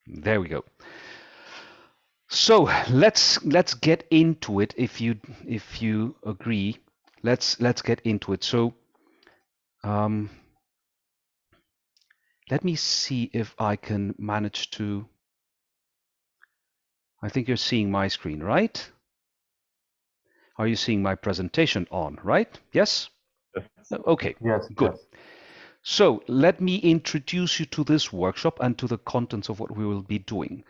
There we go. So let's get into it. If you agree, let's get into it. So um, let me see if I can manage to. I think you're seeing my screen, right? Are you seeing my presentation on, right? Yes? Okay, Yes, good. yes. So let me introduce you to this workshop and to the contents of what we will be doing.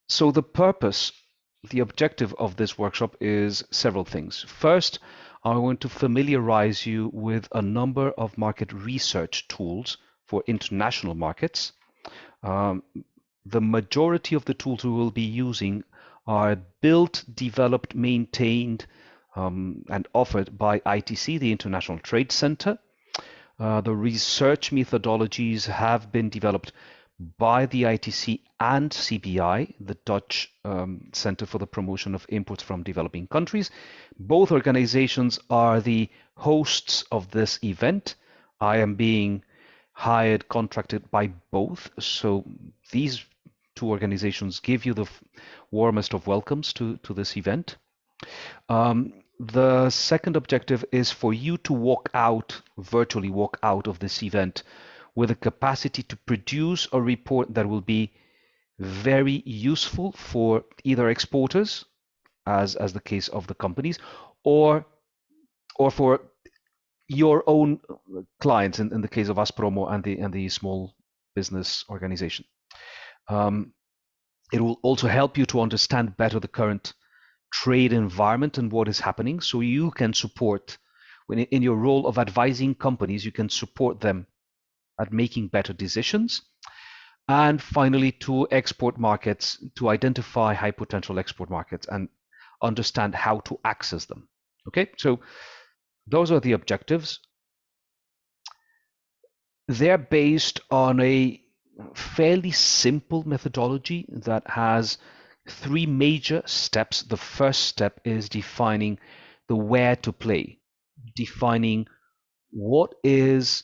So the objective of this workshop is several things. First, I want to familiarize you with a number of market research tools for international markets. Um, the majority of the tools we will be using are built, developed, maintained, and offered by ITC, the International Trade Center. The research methodologies have been developed by the ITC and CBI, the Dutch Center for the Promotion of Imports from Developing Countries. Both organizations are the hosts of this event. I am being hired, contracted by both. So these two organizations give you the warmest of welcomes to this event. The second objective is for you to virtually walk out of this event with a capacity to produce a report that will be very useful for either exporters, as the case of the companies, or for your own clients, in the case of Aspromo and the small business organization. It will also help you to understand better the current trade environment and what is happening, so you can support, when in your role of advising companies, you can support them at making better decisions. And finally, to export markets, to identify high potential export markets and understand how to access them. Okay, so those are the objectives. They're based on a fairly simple methodology that has three major steps. The first step is defining the where to play, defining what is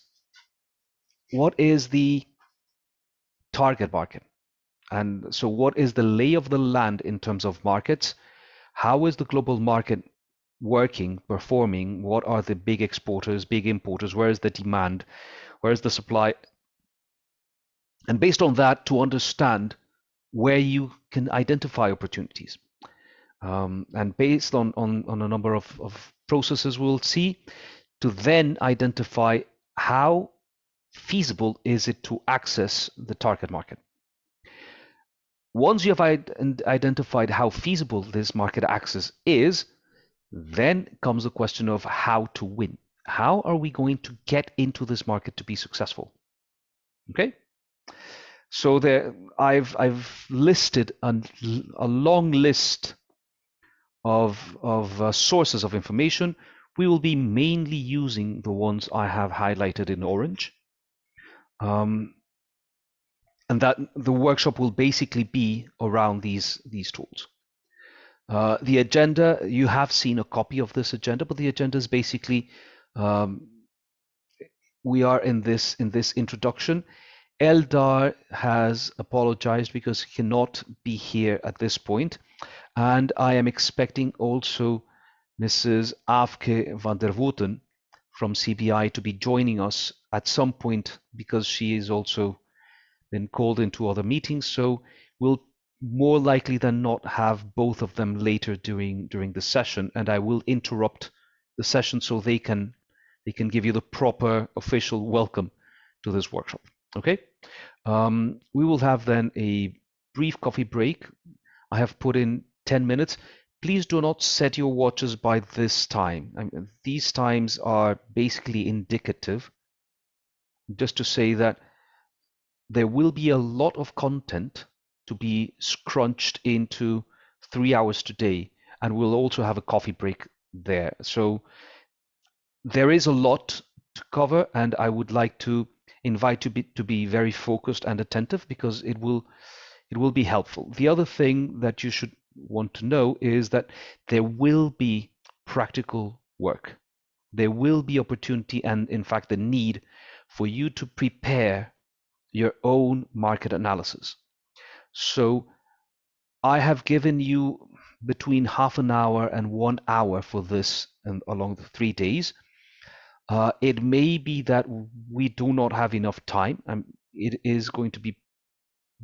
the target market. And so what is the lay of the land in terms of markets? How is the global market working, performing? What are the big exporters, big importers? Where is the demand? Where is the supply? And based on that, to understand where you can identify opportunities. And based on a number of processes we'll see, to then identify how feasible is it to access the target market. Once you have identified how feasible this market access is, then comes the question of how to win. How are we going to get into this market to be successful? Okay, so there I've listed a long list of sources of information. We will be mainly using the ones I have highlighted in orange. And that the workshop will basically be around these tools. The agenda, you have seen a copy of this agenda, but the agenda is basically, we are in this introduction. Eldar has apologized because he cannot be here at this point, and I am expecting also Mrs. Afke van der Woeten from CBI to be joining us at some point, because she is also been called into other meetings, so we'll more likely than not have both of them later during the session, and I will interrupt the session so they can give you the proper official welcome to this workshop. Okay, we will have then a brief coffee break. I have put in 10 minutes. Please do not set your watches by this time. I mean, these times are basically indicative, just to say that there will be a lot of content to be scrunched into 3 hours today, and we'll also have a coffee break there. So there is a lot to cover, and I would like to invite you to be very focused and attentive, because it will be helpful. The other thing that you should want to know is that there will be practical work. There will be opportunity and, in fact, the need for you to prepare your own market analysis. So I have given you between half an hour and 1 hour for this and along the 3 days. It may be that we do not have enough time, and it is going to be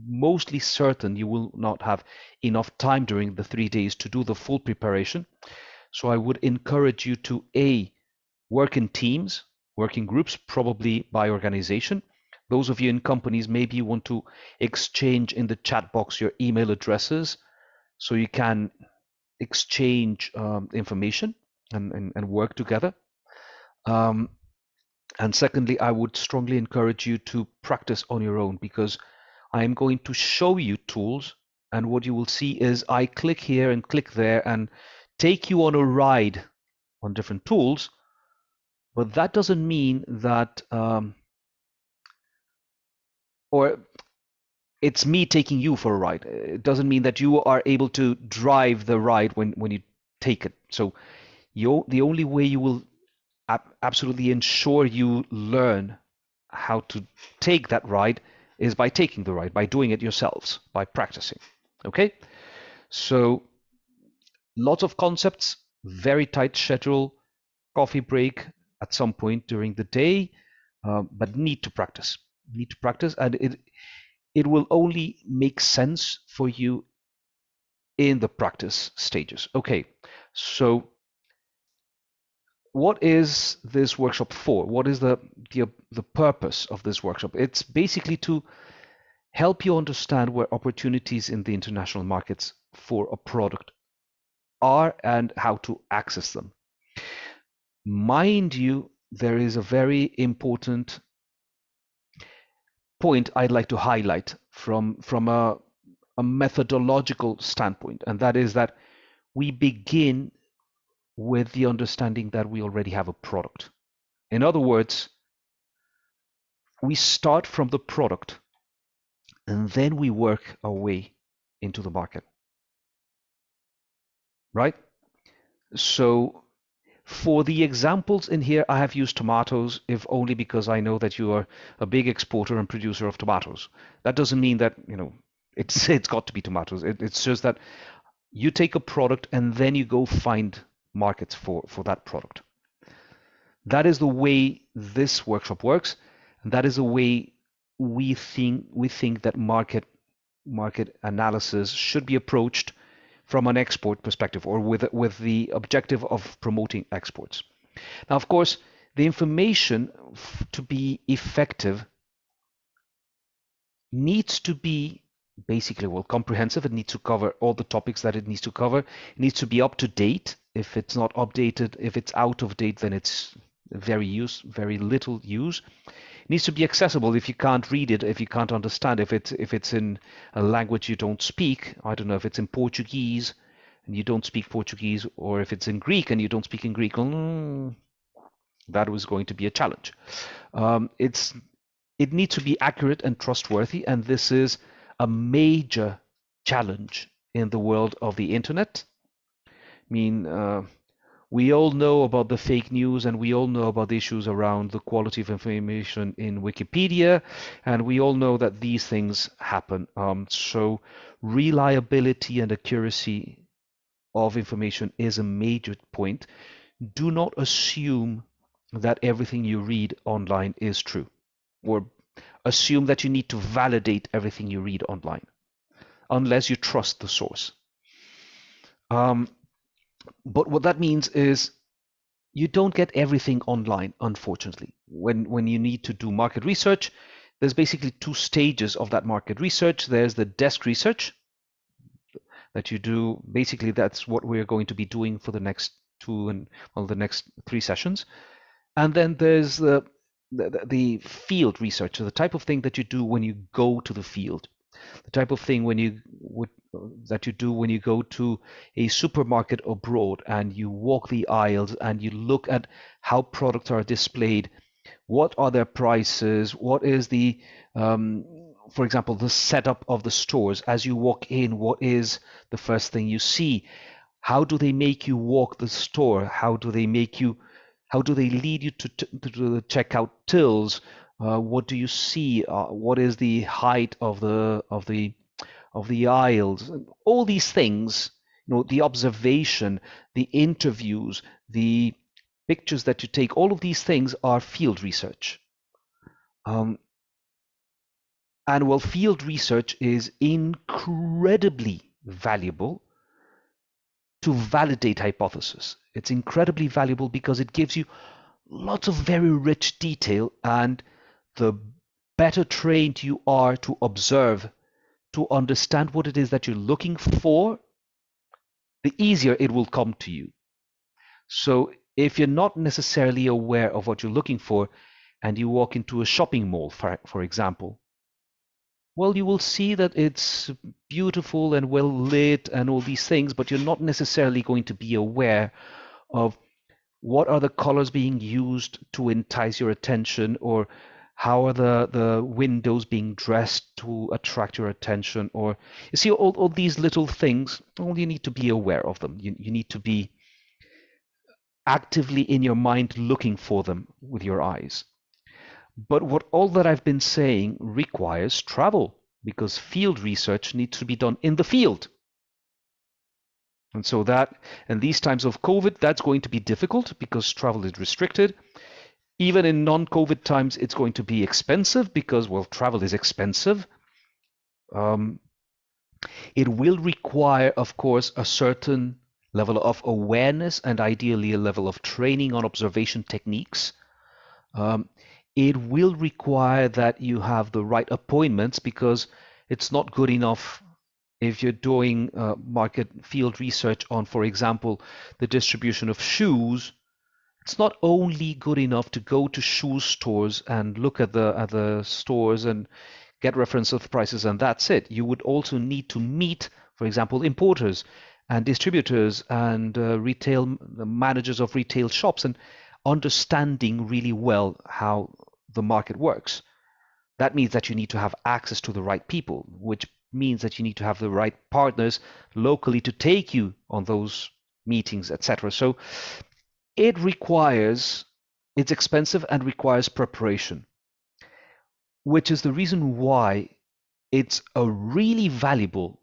mostly certain you will not have enough time during the 3 days to do the full preparation. So I would encourage you to work in teams, work in groups, probably by organization. Those of you in companies, maybe you want to exchange in the chat box your email addresses so you can exchange information and work together. And secondly, I would strongly encourage you to practice on your own, because I am going to show you tools, and what you will see is I click here and click there and take you on a ride on different tools, but that doesn't mean that, or it's me taking you for a ride. It doesn't mean that you are able to drive the ride when you take it. So the only way you will absolutely ensure you learn how to take that ride is by taking the ride, by doing it yourselves, by practicing. Okay? So lots of concepts, very tight schedule, coffee break at some point during the day, but need to practice. Need to practice, and it will only make sense for you in the practice stages. Okay, so what is this workshop for? What is the purpose of this workshop? It's basically to help you understand where opportunities in the international markets for a product are and how to access them. Mind you, there is a very important point I'd like to highlight from a methodological standpoint, and that is that we begin with the understanding that we already have a product. In other words, we start from the product and then we work our way into the market, right? So for the examples in here, I have used tomatoes, if only because I know that you are a big exporter and producer of tomatoes. That doesn't mean that, it's got to be tomatoes. It's just that you take a product and then you go find markets for that product. That is the way this workshop works, and that is the way we think that market analysis should be approached from an export perspective, or with the objective of promoting exports. Now, of course, the information to be effective needs to be basically, well, comprehensive. It needs to cover all the topics that it needs to cover. It needs to be up to date. If it's not updated, if it's out of date, then it's very little use. It needs to be accessible. If you can't read it, if you can't understand, if it's in a language you don't speak, I don't know, if it's in Portuguese and you don't speak Portuguese, or if it's in Greek and you don't speak in Greek, that was going to be a challenge. It needs to be accurate and trustworthy, and this is a major challenge in the world of the internet. I mean, we all know about the fake news, and we all know about the issues around the quality of information in Wikipedia, and we all know that these things happen. So reliability and accuracy of information is a major point. Do not assume that everything you read online is true, or assume that you need to validate everything you read online, unless you trust the source. But what that means is you don't get everything online, unfortunately. When you need to do market research, there's basically two stages of that market research. There's the desk research that you do. Basically, that's what we're going to be doing for the next the next 3 sessions. And then there's the field research, so the type of thing that you do when you go to the field, the type of thing that you do when you go to a supermarket abroad and you walk the aisles and you look at how products are displayed, what are their prices, what is the, for example, the setup of the stores. As you walk in, what is the first thing you see? How do they make you walk the store? How do they lead you to the checkout tills? What do you see? What is the height of the of the aisles, all these things, the observation, the interviews, the pictures that you take, all of these things are field research. And while field research is incredibly valuable to validate hypotheses, it's incredibly valuable because it gives you lots of very rich detail, and the better trained you are to observe, to understand what it is that you're looking for, the easier it will come to you. So if you're not necessarily aware of what you're looking for and you walk into a shopping mall, for example, well, you will see that it's beautiful and well lit and all these things, but you're not necessarily going to be aware of what are the colors being used to entice your attention, or how are the windows being dressed to attract your attention, or you see all these little things. Well, you need to be aware of them. You need to be actively in your mind looking for them with your eyes. But what all that I've been saying requires travel, because field research needs to be done in the field. And so that, in these times of COVID, that's going to be difficult because travel is restricted. Even in non-COVID times, it's going to be expensive because, well, travel is expensive. It will require, of course, a certain level of awareness and ideally a level of training on observation techniques. It will require that you have the right appointments, because it's not good enough if you're doing market field research on, for example, the distribution of shoes. It's not only good enough to go to shoe stores and look at the stores and get reference of prices and that's it. You would also need to meet, for example, importers and distributors and retail managers of retail shops, and understanding really well how the market works. That means that you need to have access to the right people, which means that you need to have the right partners locally to take you on those meetings, etc. So it's expensive and requires preparation, which is the reason why it's a really valuable,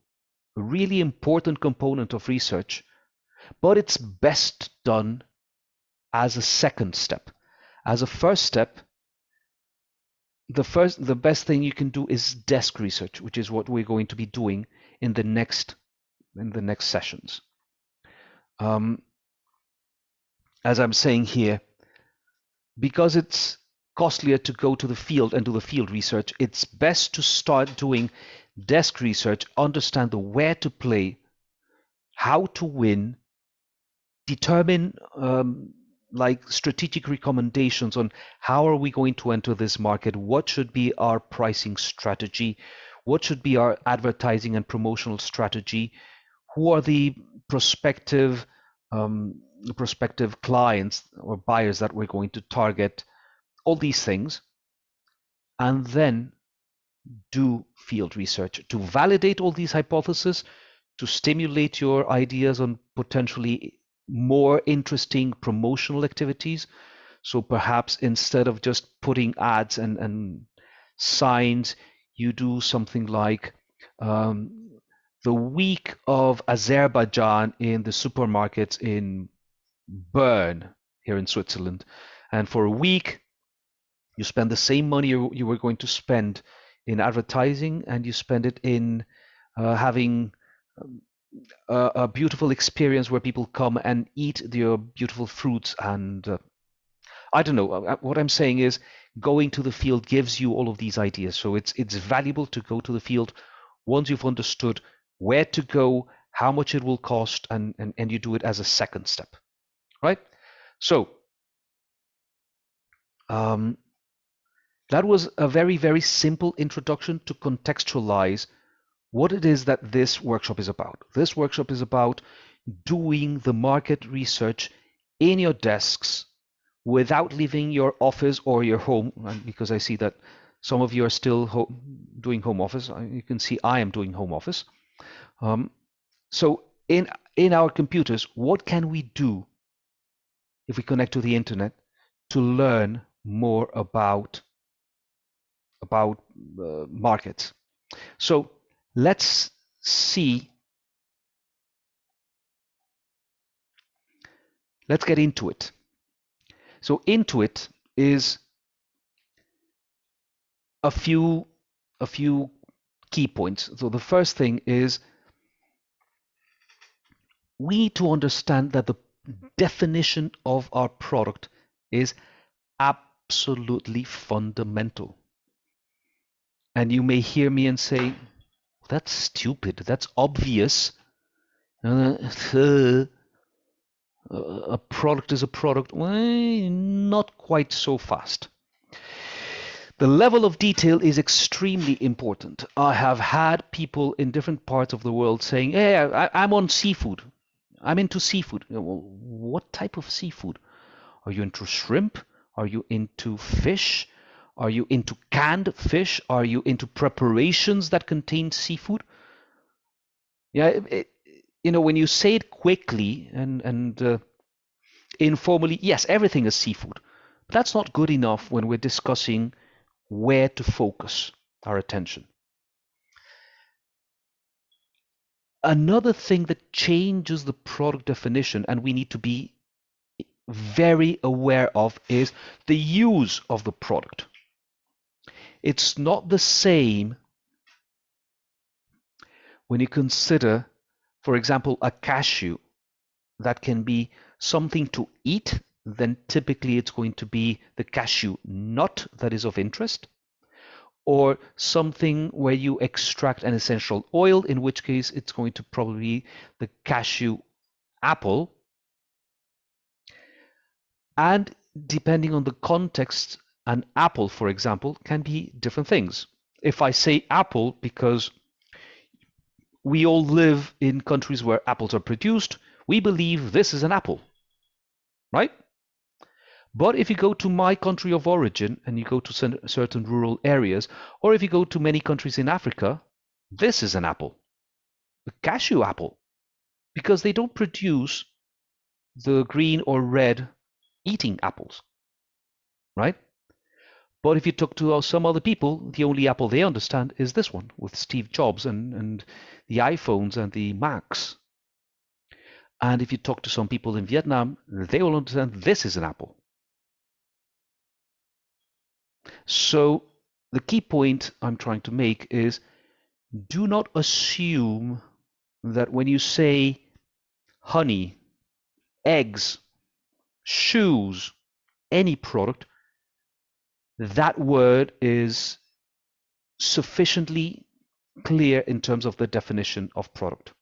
a really important component of research, but it's best done as a second step. As a first step, the best thing you can do is desk research, which is what we're going to be doing in the next sessions. As I'm saying here, because it's costlier to go to the field and do the field research, it's best to start doing desk research, understand the where to play, how to win, determine like strategic recommendations on how are we going to enter this market, what should be our pricing strategy, what should be our advertising and promotional strategy, who are the prospective clients or buyers that we're going to target, all these things, and then do field research to validate all these hypotheses, to stimulate your ideas on potentially more interesting promotional activities. So perhaps instead of just putting ads and signs, you do something like the week of Azerbaijan in the supermarkets in Bern here in Switzerland. And for a week, you spend the same money you were going to spend in advertising, and you spend it in having a beautiful experience where people come and eat your beautiful fruits. And I don't know, what I'm saying is going to the field gives you all of these ideas. So it's valuable to go to the field once you've understood where to go, how much it will cost, and you do it as a second step, right? So that was a very, very simple introduction to contextualize what it is that this workshop is about. This workshop is about doing the market research in your desks without leaving your office or your home, because I see that some of you are still doing home office. You can see I am doing home office. So in our computers, what can we do if we connect to the internet to learn more about markets? So let's see, let's get into it. So into it is a few key points. So the first thing is we need to understand that the definition of our product is absolutely fundamental. And you may hear me and say, that's stupid, that's obvious. A product is a product. Well, not quite so fast. The level of detail is extremely important. I have had people in different parts of the world saying, hey, I'm on seafood. I'm into seafood. Well, what type of seafood? Are you into shrimp? Are you into fish? Are you into canned fish? Are you into preparations that contain seafood? Yeah, when you say it quickly and informally, yes, everything is seafood. But that's not good enough when we're discussing where to focus our attention. Another thing that changes the product definition, and we need to be very aware of, is the use of the product. It's not the same when you consider, for example, a cashew that can be something to eat, then typically it's going to be the cashew nut that is of interest, or something where you extract an essential oil, in which case it's going to probably be the cashew apple. And depending on the context, an apple, for example, can be different things. If I say apple because we all live in countries where apples are produced, we believe this is an apple, right? But if you go to my country of origin and you go to certain rural areas, or if you go to many countries in Africa, this is an apple, the cashew apple, because they don't produce the green or red eating apples, right? But if you talk to some other people, the only apple they understand is this one with Steve Jobs and the iPhones and the Macs. And if you talk to some people in Vietnam, they will understand this is an apple. So the key point I'm trying to make is, do not assume that when you say honey, eggs, shoes, any product, that word is sufficiently clear in terms of the definition of product.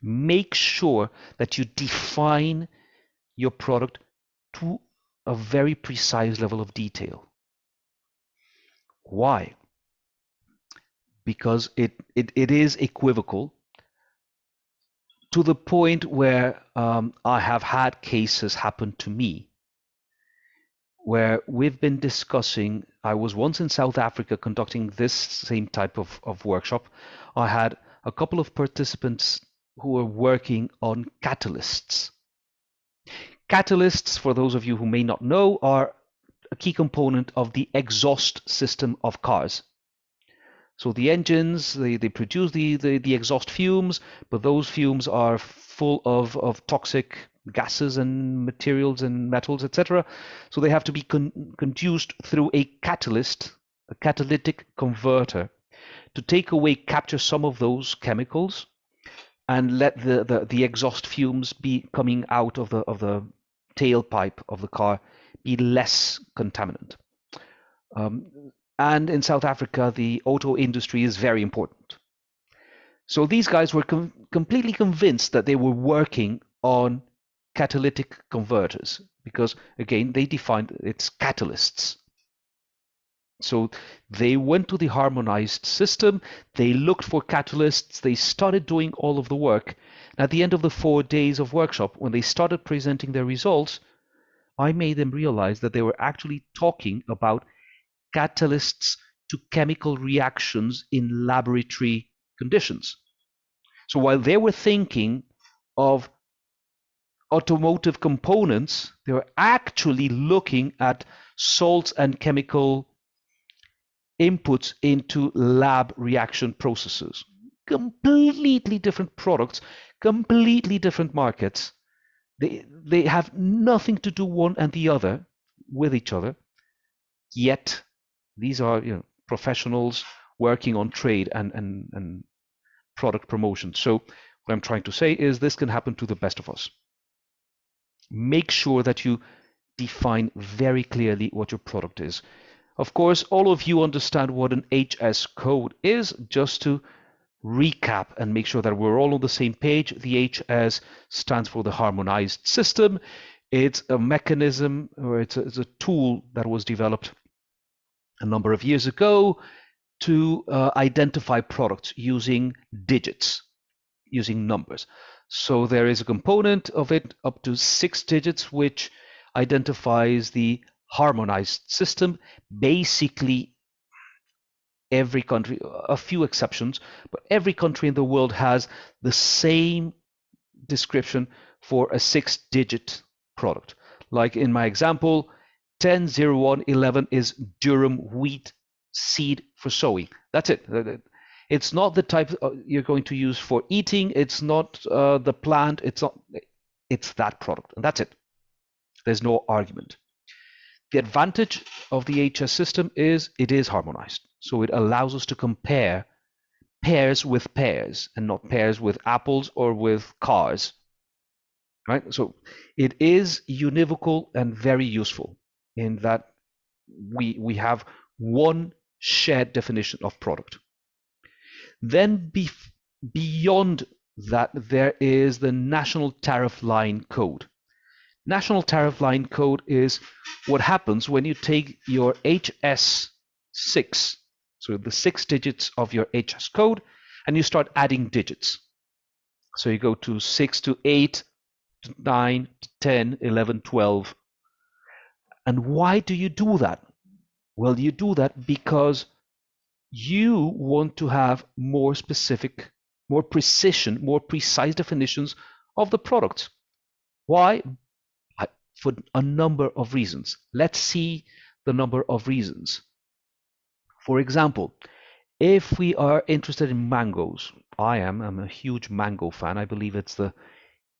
Make sure that you define your product to a very precise level of detail. Why? Because it is equivocal to the point where I have had cases happen to me where we've been discussing. I was once in South Africa conducting this same type of workshop. I had a couple of participants who were working on catalysts. Catalysts, for those of you who may not know, are a key component of the exhaust system of cars. So the engines, they produce the exhaust fumes, but those fumes are full of toxic gases and materials and metals, etc. So they have to be conduced through a catalyst, a catalytic converter, to take away, capture some of those chemicals and let the exhaust fumes be coming out of the tailpipe of the car be less contaminant. And in South Africa, the auto industry is very important. So these guys were completely convinced that they were working on catalytic converters because, again, they defined it's catalysts. So they went to the harmonized system, they looked for catalysts, they started doing all of the work. And at the end of the 4 days of workshop, when they started presenting their results, I made them realize that they were actually talking about catalysts to chemical reactions in laboratory conditions. So while they were thinking of automotive components, they were actually looking at salts and chemical inputs into lab reaction processes. completely different products, completely different markets. They have nothing to do one and the other with each other, yet these are professionals working on trade and product promotion. So what I'm trying to say is this can happen to the best of us. Make sure that you define very clearly what your product is. Of course, all of you understand what an HS code is. Just to recap and make sure that we're all on the same page, the HS stands for the harmonized system. It's a mechanism, or it's a tool that was developed a number of years ago to identify products using digits, using numbers. So there is a component of it up to 6 digits which identifies the harmonized system. Basically, every country, a few exceptions, but every country in the world has the same description for a 6-digit product. Like in my example, 100111 is durum wheat seed for sowing. That's it. It's not the type you're going to use for eating. It's not the plant. It's that product, and that's it. There's no argument. The advantage of the HS system is it is harmonized. So it allows us to compare pairs with pairs and not pairs with apples or with cars. Right? So it is univocal and very useful in that we have one shared definition of product. Then beyond that, there is the National Tariff Line Code. National Tariff Line Code is what happens when you take your HS6, so the 6 digits of your HS code, and you start adding digits. So you go to 6 to 8, to 9, to 10, 11, 12. And why do you do that? Well, you do that because you want to have more specific, more precision, more precise definitions of the product. Why? For a number of reasons. Let's see the number of reasons. For example, if we are interested in mangoes, I'm a huge mango fan. I believe it's the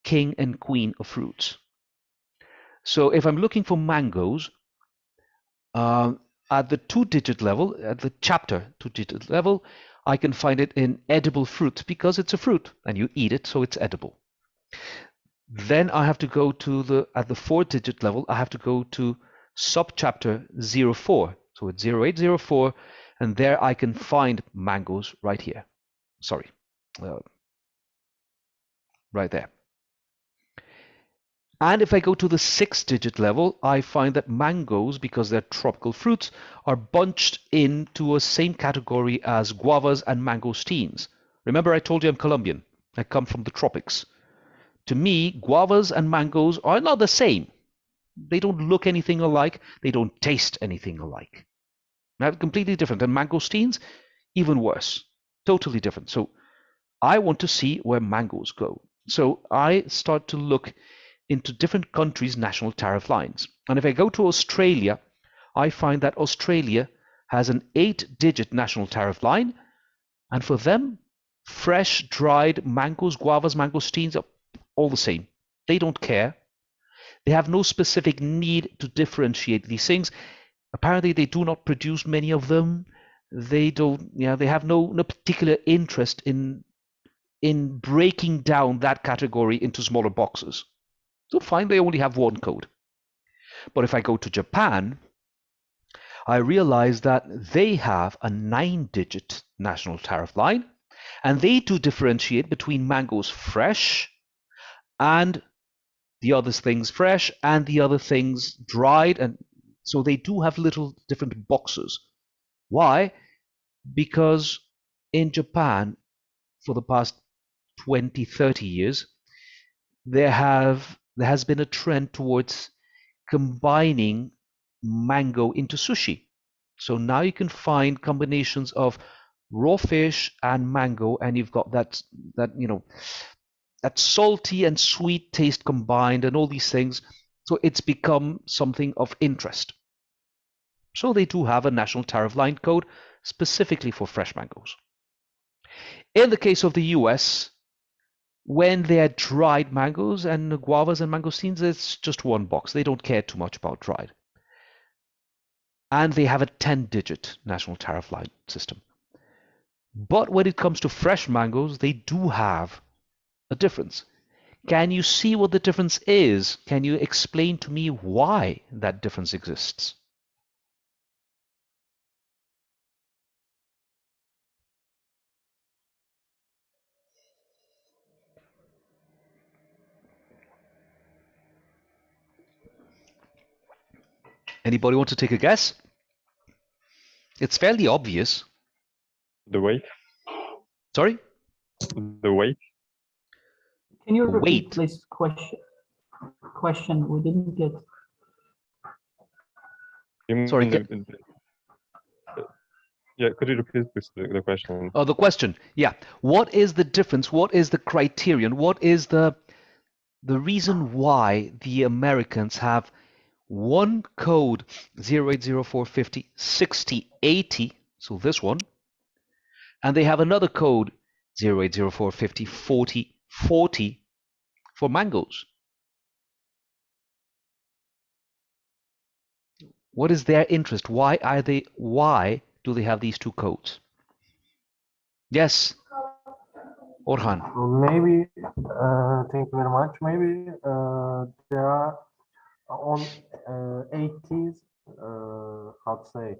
king and queen of fruits. So if I'm looking for mangoes, at the 2-digit level, at the chapter 2-digit level, I can find it in edible fruit because it's a fruit and you eat it, so it's edible. Then I have to go to at the 4-digit level, I have to go to subchapter 04. So it's 0804, and there I can find mangoes right here. Sorry, right there. And if I go to the 6-digit level, I find that mangoes, because they're tropical fruits, are bunched into a same category as guavas and mangosteens. Remember I told you I'm Colombian. I come from the tropics. To me, guavas and mangoes are not the same. They don't look anything alike. They don't taste anything alike. They're completely different. And mangosteens, even worse. Totally different. So I want to see where mangoes go. So I start to look into different countries' national tariff lines. And if I go to Australia, I find that Australia has an 8-digit national tariff line. And for them, fresh, dried mangoes, guavas, mangosteens are all the same. They don't care. They have no specific need to differentiate these things. Apparently, they do not produce many of them. They don't, they have no particular interest in breaking down that category into smaller boxes. So fine, they only have one code. But if I go to Japan, I realize that they have a 9-digit national tariff line, and they do differentiate between mangoes fresh and the other things fresh and the other things dried, and so they do have little different boxes. Why? Because in Japan, for the past 20, 30 years, there has been a trend towards combining mango into sushi. So now you can find combinations of raw fish and mango, and you've got that salty and sweet taste combined and all these things. So it's become something of interest. So they do have a national tariff line code specifically for fresh mangoes. In the case of the US, when they are dried mangoes and guavas and mangosteens, it's just one box. They don't care too much about dried. And they have a 10-digit national tariff line system. But when it comes to fresh mangoes, they do have a difference. Can you see what the difference is? Can you explain to me why that difference exists? Anybody want to take a guess? It's fairly obvious. The weight? Sorry? The weight? Can you The repeat, weight. please, question? We didn't get. Sorry. Yeah, could you repeat please the question? Oh, the question. Yeah. What is the difference? What is the criterion? What is the reason why the Americans have one code 080450 6080, so this one, and they have another code 080450 4040 for mangoes? What is their interest? Why do they have these two codes? Yes, Orhan. Maybe, thank you very much. Maybe there are on 80s, how to say,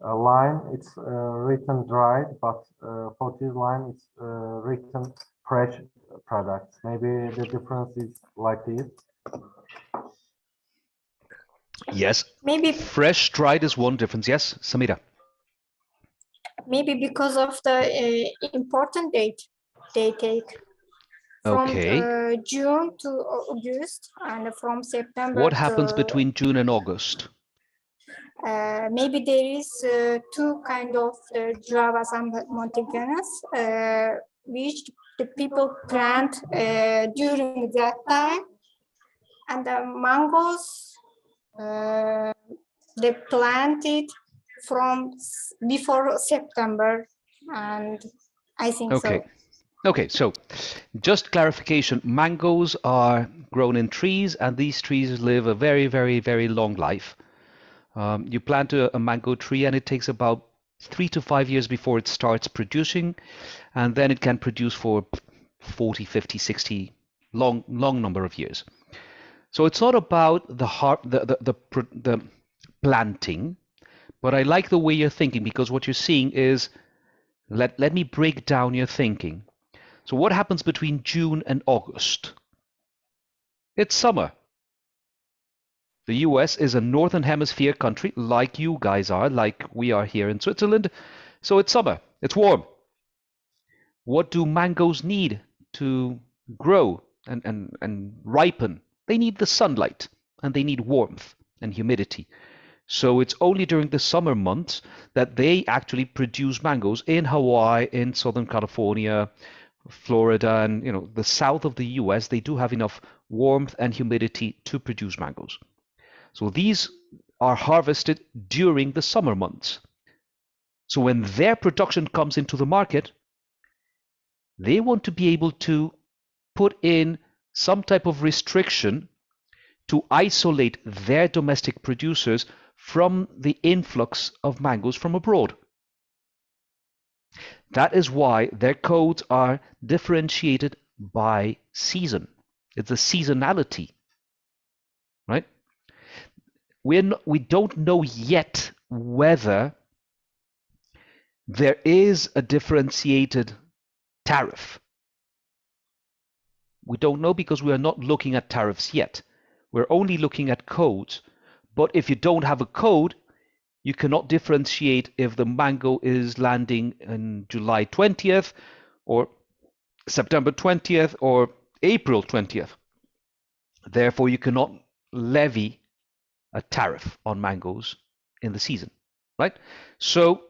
a line, it's written dried, but 40s line, it's written fresh products. Maybe the difference is like this. Yes. Maybe Fresh dried is one difference. Yes, Samira. maybe because of the important date they take from Okay. June to August and from September What happens to between June and August? maybe there is two kind of Java and Montiganas which the people plant during that time, and the mangoes they plant it from before September, and I think Okay. so. Okay, so just clarification, mangoes are grown in trees, and these trees live a very, very, very long life. You plant a mango tree and it takes about 3 to 5 years before it starts producing, and then it can produce for 40, 50, 60, long number of years. So it's not about the planting, but I like the way you're thinking, because what you're seeing is, let me break down your thinking. So what happens between June and August? It's summer. The US is a northern hemisphere country, like you guys are, like we are here in Switzerland. So it's summer. It's warm. What do mangoes need to grow and ripen? They need the sunlight, and they need warmth and humidity. So it's only during the summer months that they actually produce mangoes in Hawaii, in Southern California, Florida, and the south of the US. They do have enough warmth and humidity to produce mangoes. So these are harvested during the summer months. So when their production comes into the market, they want to be able to put in some type of restriction to isolate their domestic producers from the influx of mangoes from abroad. That is why their codes are differentiated by season. It's a seasonality, right? We don't know yet whether there is a differentiated tariff. We don't know because we are not looking at tariffs yet. We're only looking at codes. But if you don't have a code, you cannot differentiate if the mango is landing on July 20th or September 20th or April 20th. Therefore, you cannot levy a tariff on mangoes in the season, right? So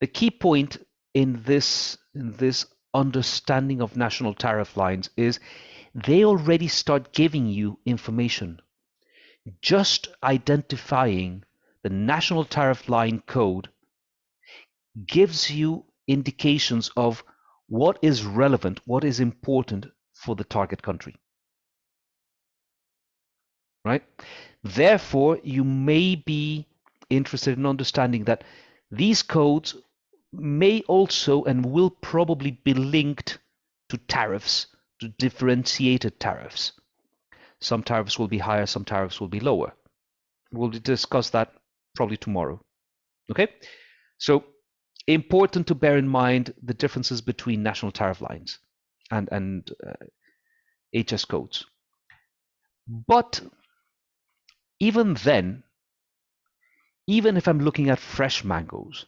the key point in this understanding of national tariff lines is they already start giving you information. Just identifying the national tariff line code gives you indications of what is relevant, what is important for the target country, right? Therefore, you may be interested in understanding that these codes may also and will probably be linked to tariffs, to differentiated tariffs. Some tariffs will be higher, some tariffs will be lower. We'll discuss that probably tomorrow. Okay, so important to bear in mind the differences between national tariff lines and HS codes. But even then, even if I'm looking at fresh mangoes,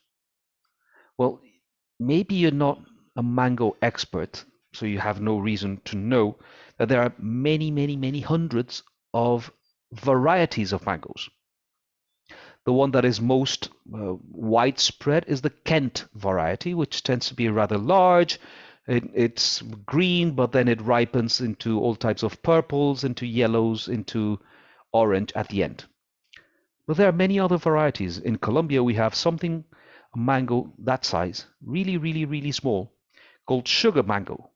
well, maybe you're not a mango expert, so you have no reason to know that there are many, many, many hundreds of varieties of mangoes. The one that is most widespread is the Kent variety, which tends to be rather large. It's green, but then it ripens into all types of purples, into yellows, into orange at the end. But there are many other varieties. In Colombia, we have something, a mango that size, really, really, really small, called sugar mango.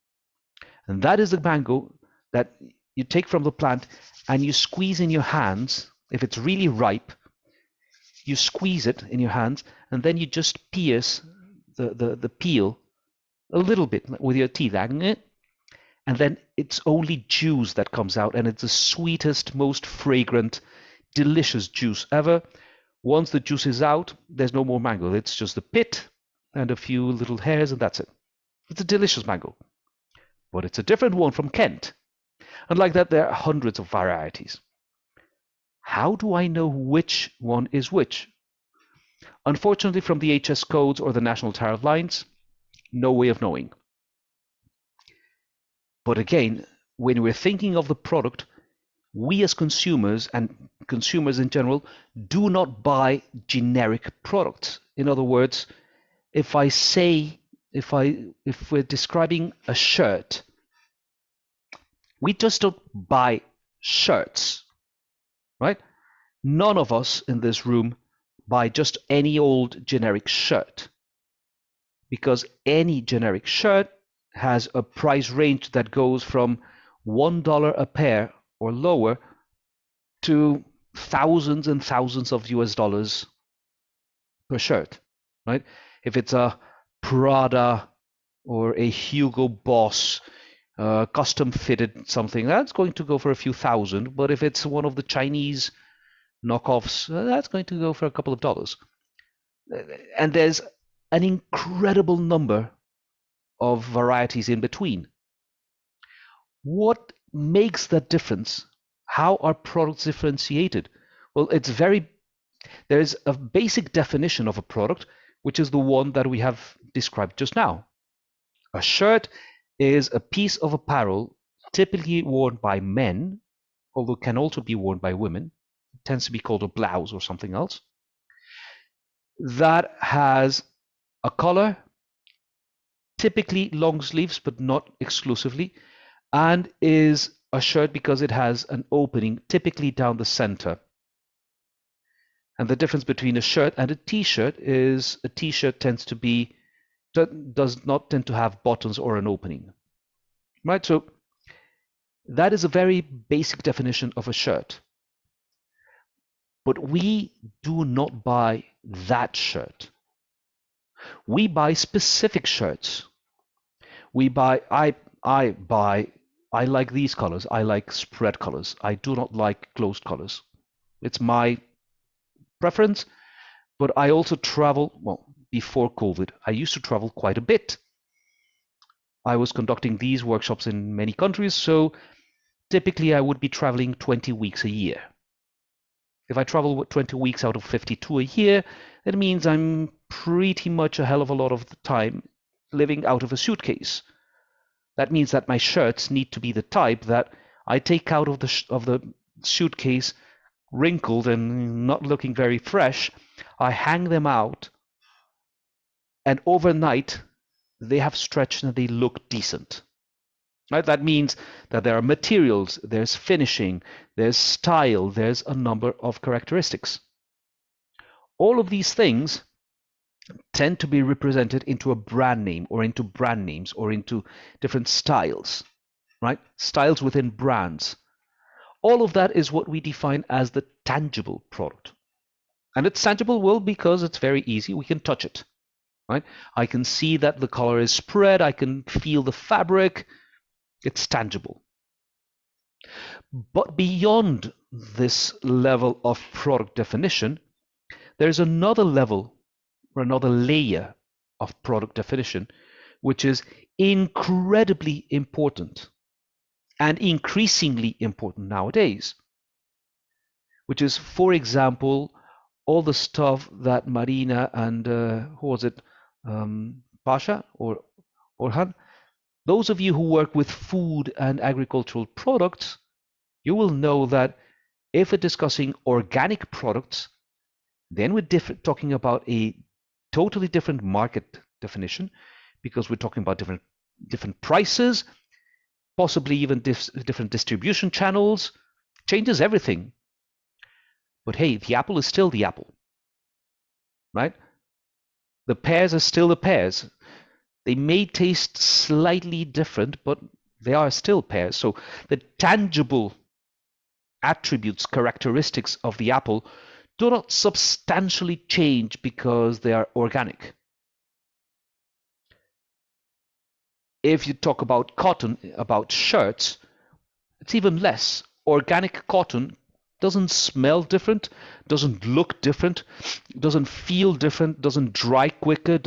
And that is a mango that you take from the plant and you squeeze in your hands. If it's really ripe, you squeeze it in your hands and then you just pierce the peel a little bit with your teeth, and then it's only juice that comes out, and it's the sweetest, most fragrant, delicious juice ever. Once the juice is out, there's no more mango. It's just the pit and a few little hairs, and that's it. It's a delicious mango, but it's a different one from Kent. And like that, there are hundreds of varieties. How do I know which one is which? Unfortunately, from the HS codes or the national tariff lines, no way of knowing. But again, when we're thinking of the product, we as consumers and consumers in general do not buy generic products. In other words, if we're describing a shirt, we just don't buy shirts, right? None of us in this room buy just any old generic shirt, because any generic shirt has a price range that goes from $1 a pair or lower to thousands and thousands of US dollars per shirt, right? If it's a Prada or a Hugo Boss custom fitted something, that's going to go for a few thousand. But if it's one of the Chinese knockoffs, that's going to go for a couple of dollars. And there's an incredible number of varieties in between. What makes that difference? How are products differentiated? Well, there's a basic definition of a product, which is the one that we have described just now. A shirt is a piece of apparel typically worn by men, although can also be worn by women. It tends to be called a blouse or something else. That has a collar, typically long sleeves, but not exclusively, and is a shirt because it has an opening, typically down the center. And the difference between a shirt and a t-shirt is a t-shirt does not tend to have buttons or an opening, right? So that is a very basic definition of a shirt. But we do not buy that shirt. We buy specific shirts. I like these colors. I like spread colors. I do not like closed colors. It's my preference, but I also travel, well, before COVID, I used to travel quite a bit. I was conducting these workshops in many countries, so typically I would be traveling 20 weeks a year. If I travel 20 weeks out of 52 a year, that means I'm pretty much a hell of a lot of the time living out of a suitcase. That means that my shirts need to be the type that I take out of the suitcase wrinkled and not looking very fresh. I hang them out, and overnight they have stretched and they look decent. Right? That means that there are materials, there's finishing, there's style, there's a number of characteristics. All of these things tend to be represented into a brand name or into brand names or into different styles, right? Styles within brands. All of that is what we define as the tangible product. And it's tangible, well, because it's very easy. We can touch it, right? I can see that the color is spread. I can feel the fabric. It's tangible. But beyond this level of product definition, there's another level or another layer of product definition, which is incredibly important and increasingly important nowadays, which is, for example, all the stuff that Marina and who was it, Pasha or Orhan, those of you who work with food and agricultural products, you will know that if we're discussing organic products, then we're talking about a totally different market definition, because we're talking about different prices, possibly even different distribution channels. Changes everything. But hey, the apple is still the apple, right? The pears are still the pears. They may taste slightly different, but they are still pears. So the tangible attributes, characteristics of the apple do not substantially change because they are organic. If you talk about cotton, about shirts, it's even less. Organic cotton doesn't smell different, doesn't look different, doesn't feel different, doesn't dry quicker,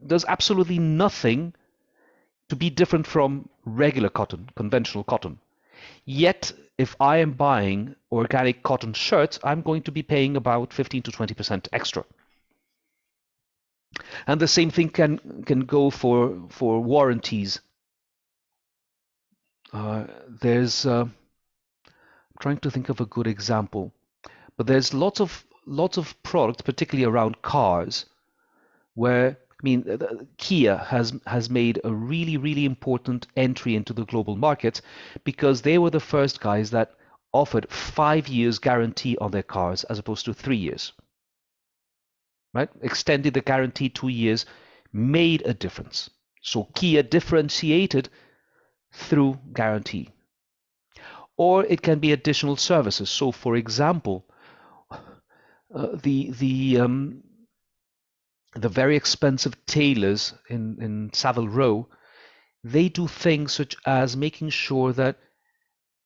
does absolutely nothing to be different from regular cotton, conventional cotton. Yet, if I am buying organic cotton shirts, I'm going to be paying about 15 to 20% extra. And the same thing can go for warranties. There's I'm trying to think of a good example, but there's lots of products, particularly around cars, where Kia has made a really important entry into the global market, because they were the first guys that offered 5 years guarantee on their cars as opposed to 3 years. Right? Extended the guarantee 2 years, made a difference. So Kia differentiated through guarantee. Or it can be additional services. So, for example, the very expensive tailors in Savile Row, they do things such as making sure that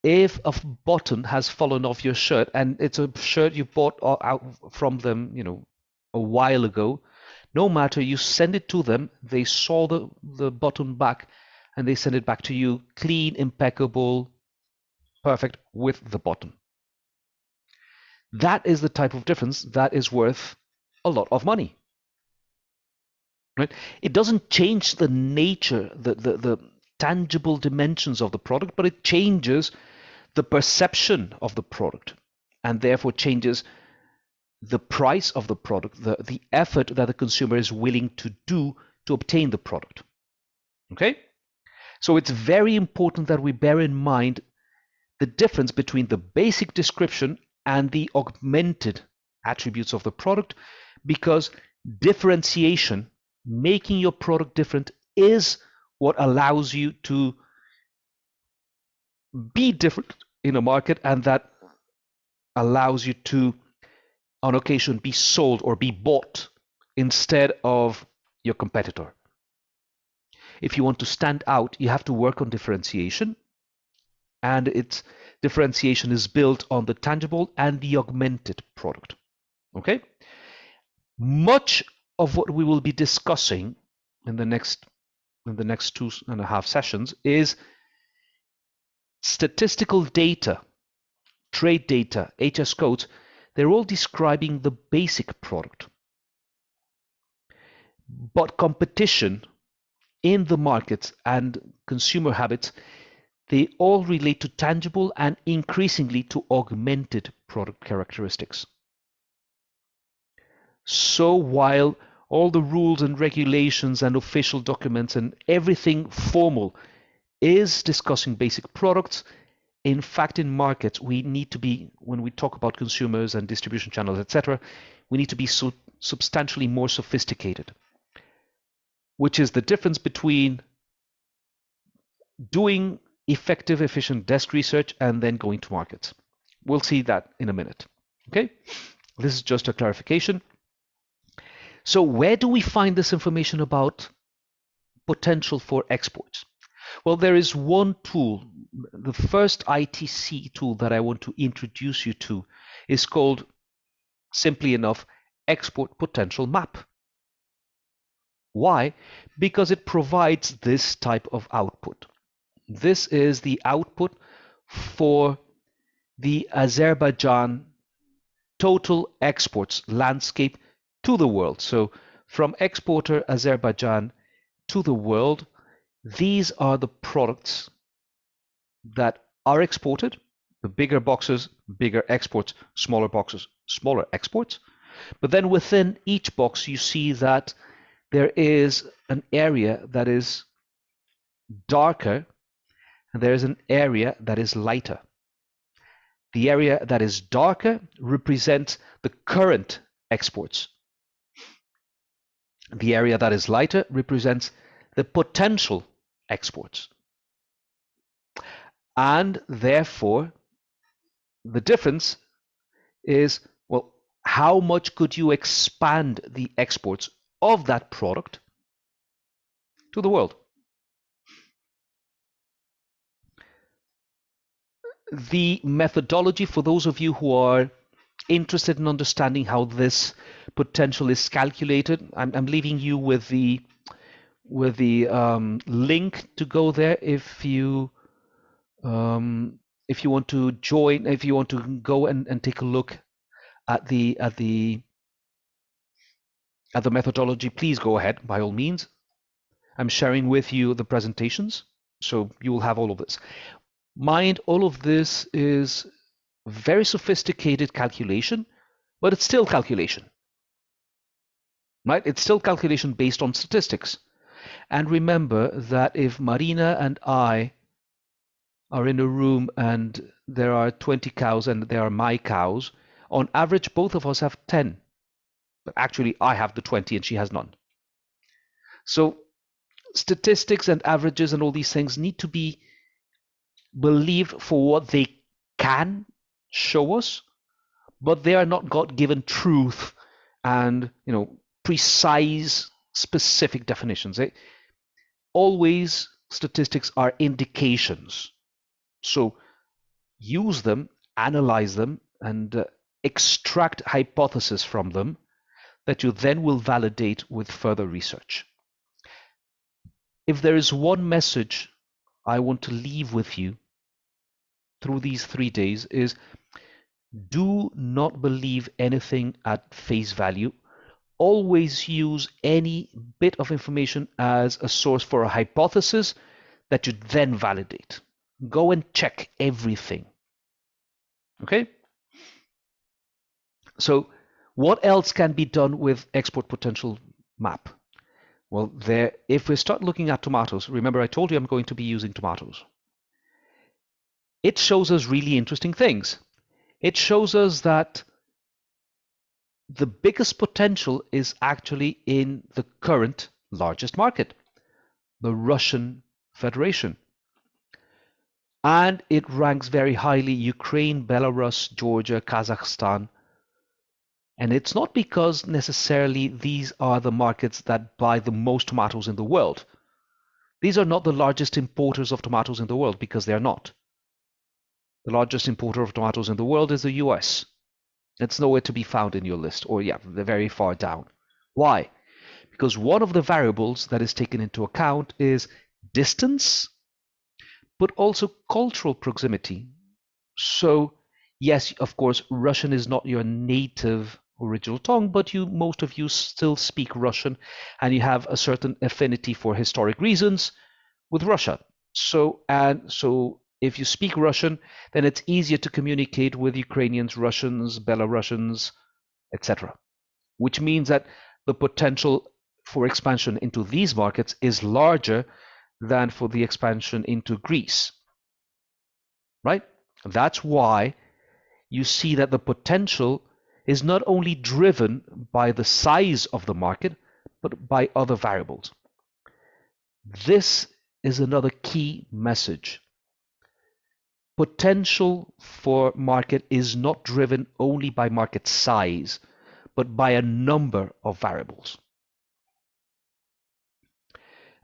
if a button has fallen off your shirt, and it's a shirt you bought out from them, a while ago, no matter, you send it to them, they saw the button back, and they send it back to you clean, impeccable, perfect with the button. That is the type of difference that is worth a lot of money. Right? It doesn't change the nature, the tangible dimensions of the product, but it changes the perception of the product, and therefore changes the price of the product, the effort that the consumer is willing to do to obtain the product. Okay? So it's very important that we bear in mind the difference between the basic description and the augmented attributes of the product, because differentiation, making your product different, is what allows you to be different in a market, and that allows you to, on occasion, be sold or be bought instead of your competitor. If you want to stand out, you have to work on differentiation, and its differentiation is built on the tangible and the augmented product. Okay? Much of what we will be discussing in the next 2.5 sessions is statistical data, trade data, HS codes. They're all describing the basic product. But competition in the markets and consumer habits, they all relate to tangible and increasingly to augmented product characteristics. So while all the rules and regulations and official documents and everything formal is discussing basic products, in fact, in markets, we need to be, when we talk about consumers and distribution channels, etc., we need to be substantially more sophisticated, which is the difference between doing effective, efficient desk research and then going to markets. We'll see that in a minute. Okay, this is just a clarification. So where do we find this information about potential for exports? Well, there is one tool. The first ITC tool that I want to introduce you to is called, simply enough, Export Potential Map. Why? Because it provides this type of output. This is the output for the Azerbaijan total exports landscape to the world. So from exporter Azerbaijan to the world, these are the products that are exported. The bigger boxes, bigger exports, smaller boxes, smaller exports. But then within each box, you see that there is an area that is darker and there is an area that is lighter. The area that is darker represents the current exports. The area that is lighter represents the potential exports. And therefore, the difference is, well, how much could you expand the exports of that product to the world? The methodology, for those of you who are interested in understanding how this potential is calculated, I'm leaving you with the link to go there if you want to join, if you want to go and take a look at the methodology. Please go ahead, by all means. I'm sharing with you the presentations, so you will have all of this. Mind, all of this is very sophisticated calculation, but it's still calculation, right? It's still calculation based on statistics. And remember that if Marina and I are in a room and there are 20 cows and they are my cows, on average, both of us have 10. But actually, I have the 20 and she has none. So statistics and averages and all these things need to be believed for what they can show us, but they are not God-given truth and, precise, specific definitions. Always, statistics are indications. So use them, analyze them, and extract hypotheses from them that you then will validate with further research. If there is one message I want to leave with you through these 3 days, is do not believe anything at face value. Always use any bit of information as a source for a hypothesis that you then validate. Go and check everything. Okay? So what else can be done with export potential map? Well, if we start looking at tomatoes, remember I told you I'm going to be using tomatoes. It shows us really interesting things. It shows us that the biggest potential is actually in the current largest market, the Russian Federation. And it ranks very highly: Ukraine, Belarus, Georgia, Kazakhstan. And it's not because necessarily these are the markets that buy the most tomatoes in the world. These are not the largest importers of tomatoes in the world, because they are not. The largest importer of tomatoes in the world is the US. It's nowhere to be found in your list, or they're very far down. Why? Because one of the variables that is taken into account is distance, but also cultural proximity. So yes, of course, Russian is not your native original tongue, but most of you still speak Russian, and you have a certain affinity for historic reasons with Russia. So if you speak Russian, then it's easier to communicate with Ukrainians, Russians, Belarusians, etc. Which means that the potential for expansion into these markets is larger than for the expansion into Greece. Right? That's why you see that the potential is not only driven by the size of the market, but by other variables. This is another key message. Potential for market is not driven only by market size, but by a number of variables.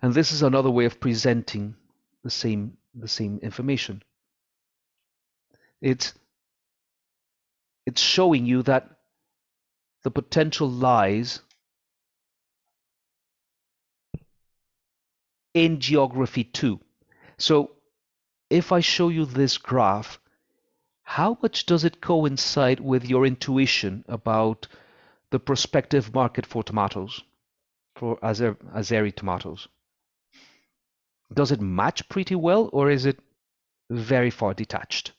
And this is another way of presenting the same information. It's showing you that the potential lies in geography too. So if I show you this graph, how much does it coincide with your intuition about the prospective market for tomatoes, for Azeri tomatoes? Does it match pretty well, or is it very far detached?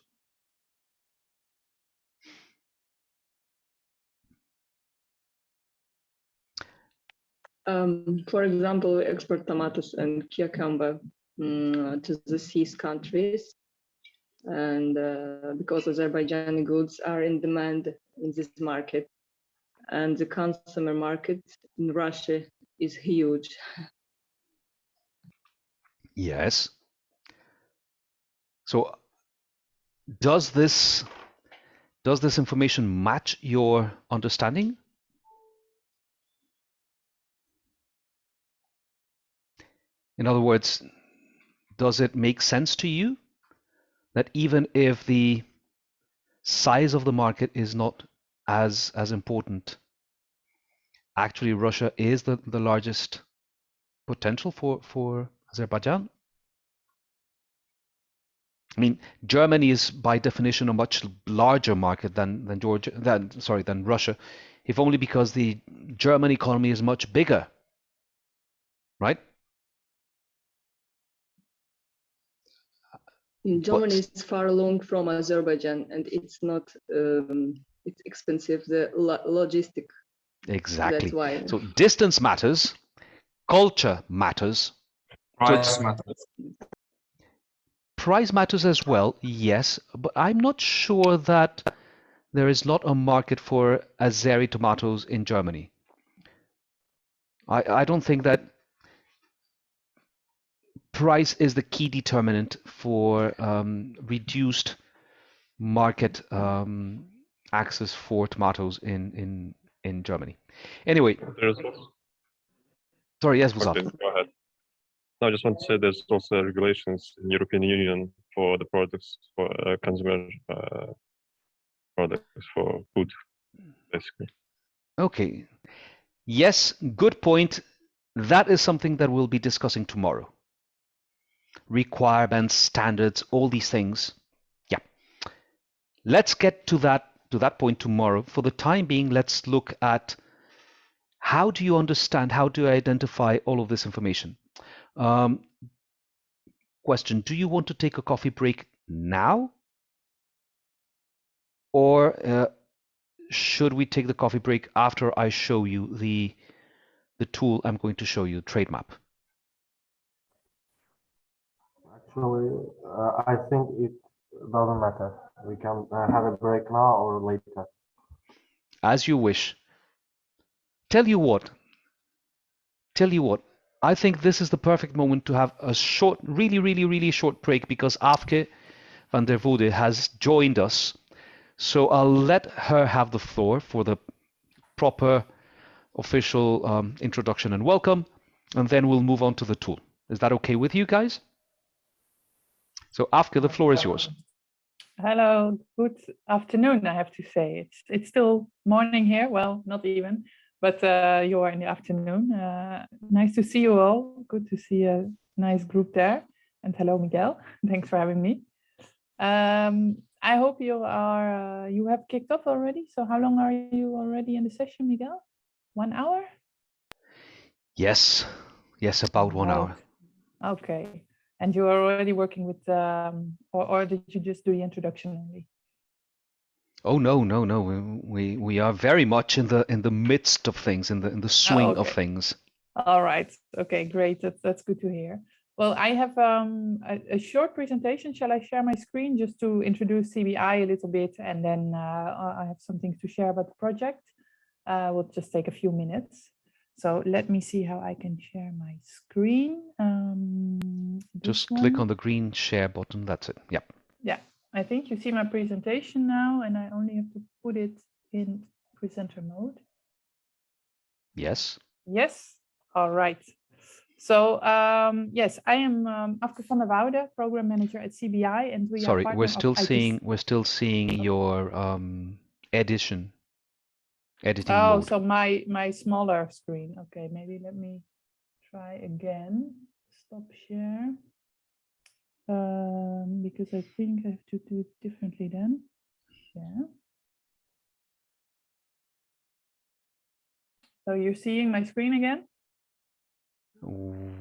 For example, we export tomatoes and cucumber to the CIS countries, and because Azerbaijani goods are in demand in this market, and the consumer market in Russia is huge. Yes. So does this information match your understanding? In other words, does it make sense to you that even if the size of the market is not as important, actually Russia is the largest potential for Azerbaijan? I mean, Germany is by definition a much larger market than Russia, if only because the German economy is much bigger, right? Germany is far along from Azerbaijan, and it's not it's expensive, the logistic. Exactly. That's why. So distance matters, culture matters. Price matters. Price matters as well, yes, but I'm not sure that there is not a market for Azeri tomatoes in Germany. I don't think that price is the key determinant for reduced market access for tomatoes in Germany. Anyway, There's also, sorry, yes, okay, Vazat. go ahead. No, I just want to say there's also regulations in European Union for the products for consumer products for food, basically. Okay. Yes, good point. That is something that we'll be discussing tomorrow. Requirements, standards, all these things. Yeah. Let's get to that point tomorrow. For the time being, let's look at how do you understand, how do you identify all of this information? Question, do you want to take a coffee break now? Or should we take the coffee break after I show you the tool I'm going to show you, trade map? Actually, I think it doesn't matter. We can have a break now or later. As you wish. Tell you what, I think this is the perfect moment to have a short, really short break, because Afke van der Voorde has joined us. So I'll let her have the floor for the proper official introduction and welcome, and then we'll move on to the tool. Is that okay with you guys? So Afke, the floor is yours. Hello, good afternoon, I have to say. It's still morning here, well, not even, but you are in the afternoon. Nice to see you all. Good to see a nice group there. And hello, Miguel. Thanks for having me. I hope you have kicked off already. So how long are you already in the session, Miguel? 1 hour? Yes, about 1 hour. Okay. And you are already working with, or did you just do the introduction only? Oh no! We are very much in the midst of things, in the swing of things. All right. Okay, great. That's good to hear. Well, I have a short presentation. Shall I share my screen just to introduce CBI a little bit, and then I have some things to share about the project. Will just take a few minutes. So let me see how I can share my screen. Just click on the green share button. That's it. Yep. Yeah, I think you see my presentation now, and I only have to put it in presenter mode. Yes. Yes. All right. So yes, I am Afke van der Woude, program manager at CBI, and we Sorry, are we're partner of ITC. still seeing your editing Oh, mode. so my smaller screen. Okay, maybe let me try again. Stop share. Because I think I have to do it differently then. Yeah. So you're seeing my screen again?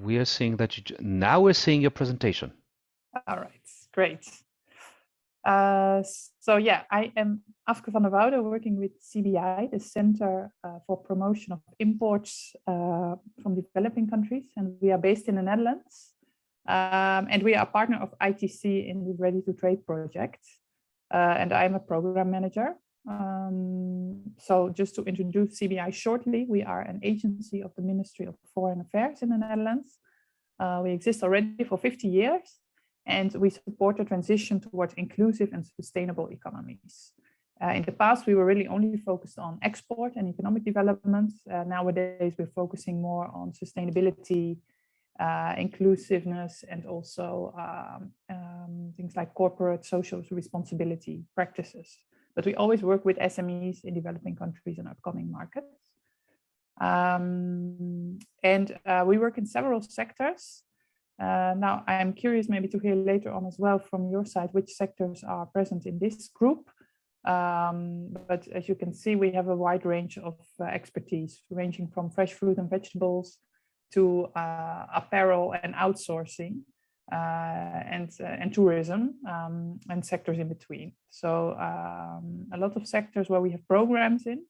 We are seeing that now we're seeing your presentation. All right, great. So yeah, I am Afke van der Woude, working with CBI, the Center for Promotion of Imports from Developing Countries, and we are based in the Netherlands. And we are a partner of ITC in the Ready to Trade project, and I'm a program manager. So just to introduce CBI shortly, we are an agency of the Ministry of Foreign Affairs in the Netherlands. We exist already for 50 years. And we support the transition towards inclusive and sustainable economies. In the past, we were really only focused on export and economic development. Nowadays, we're focusing more on sustainability, inclusiveness, and also things like corporate social responsibility practices. But we always work with SMEs in developing countries and upcoming markets. We work in several sectors. Now, I'm curious maybe to hear later on as well from your side which sectors are present in this group. But as you can see, we have a wide range of expertise, ranging from fresh fruit and vegetables to apparel and outsourcing and tourism and sectors in between. So a lot of sectors where we have programs in.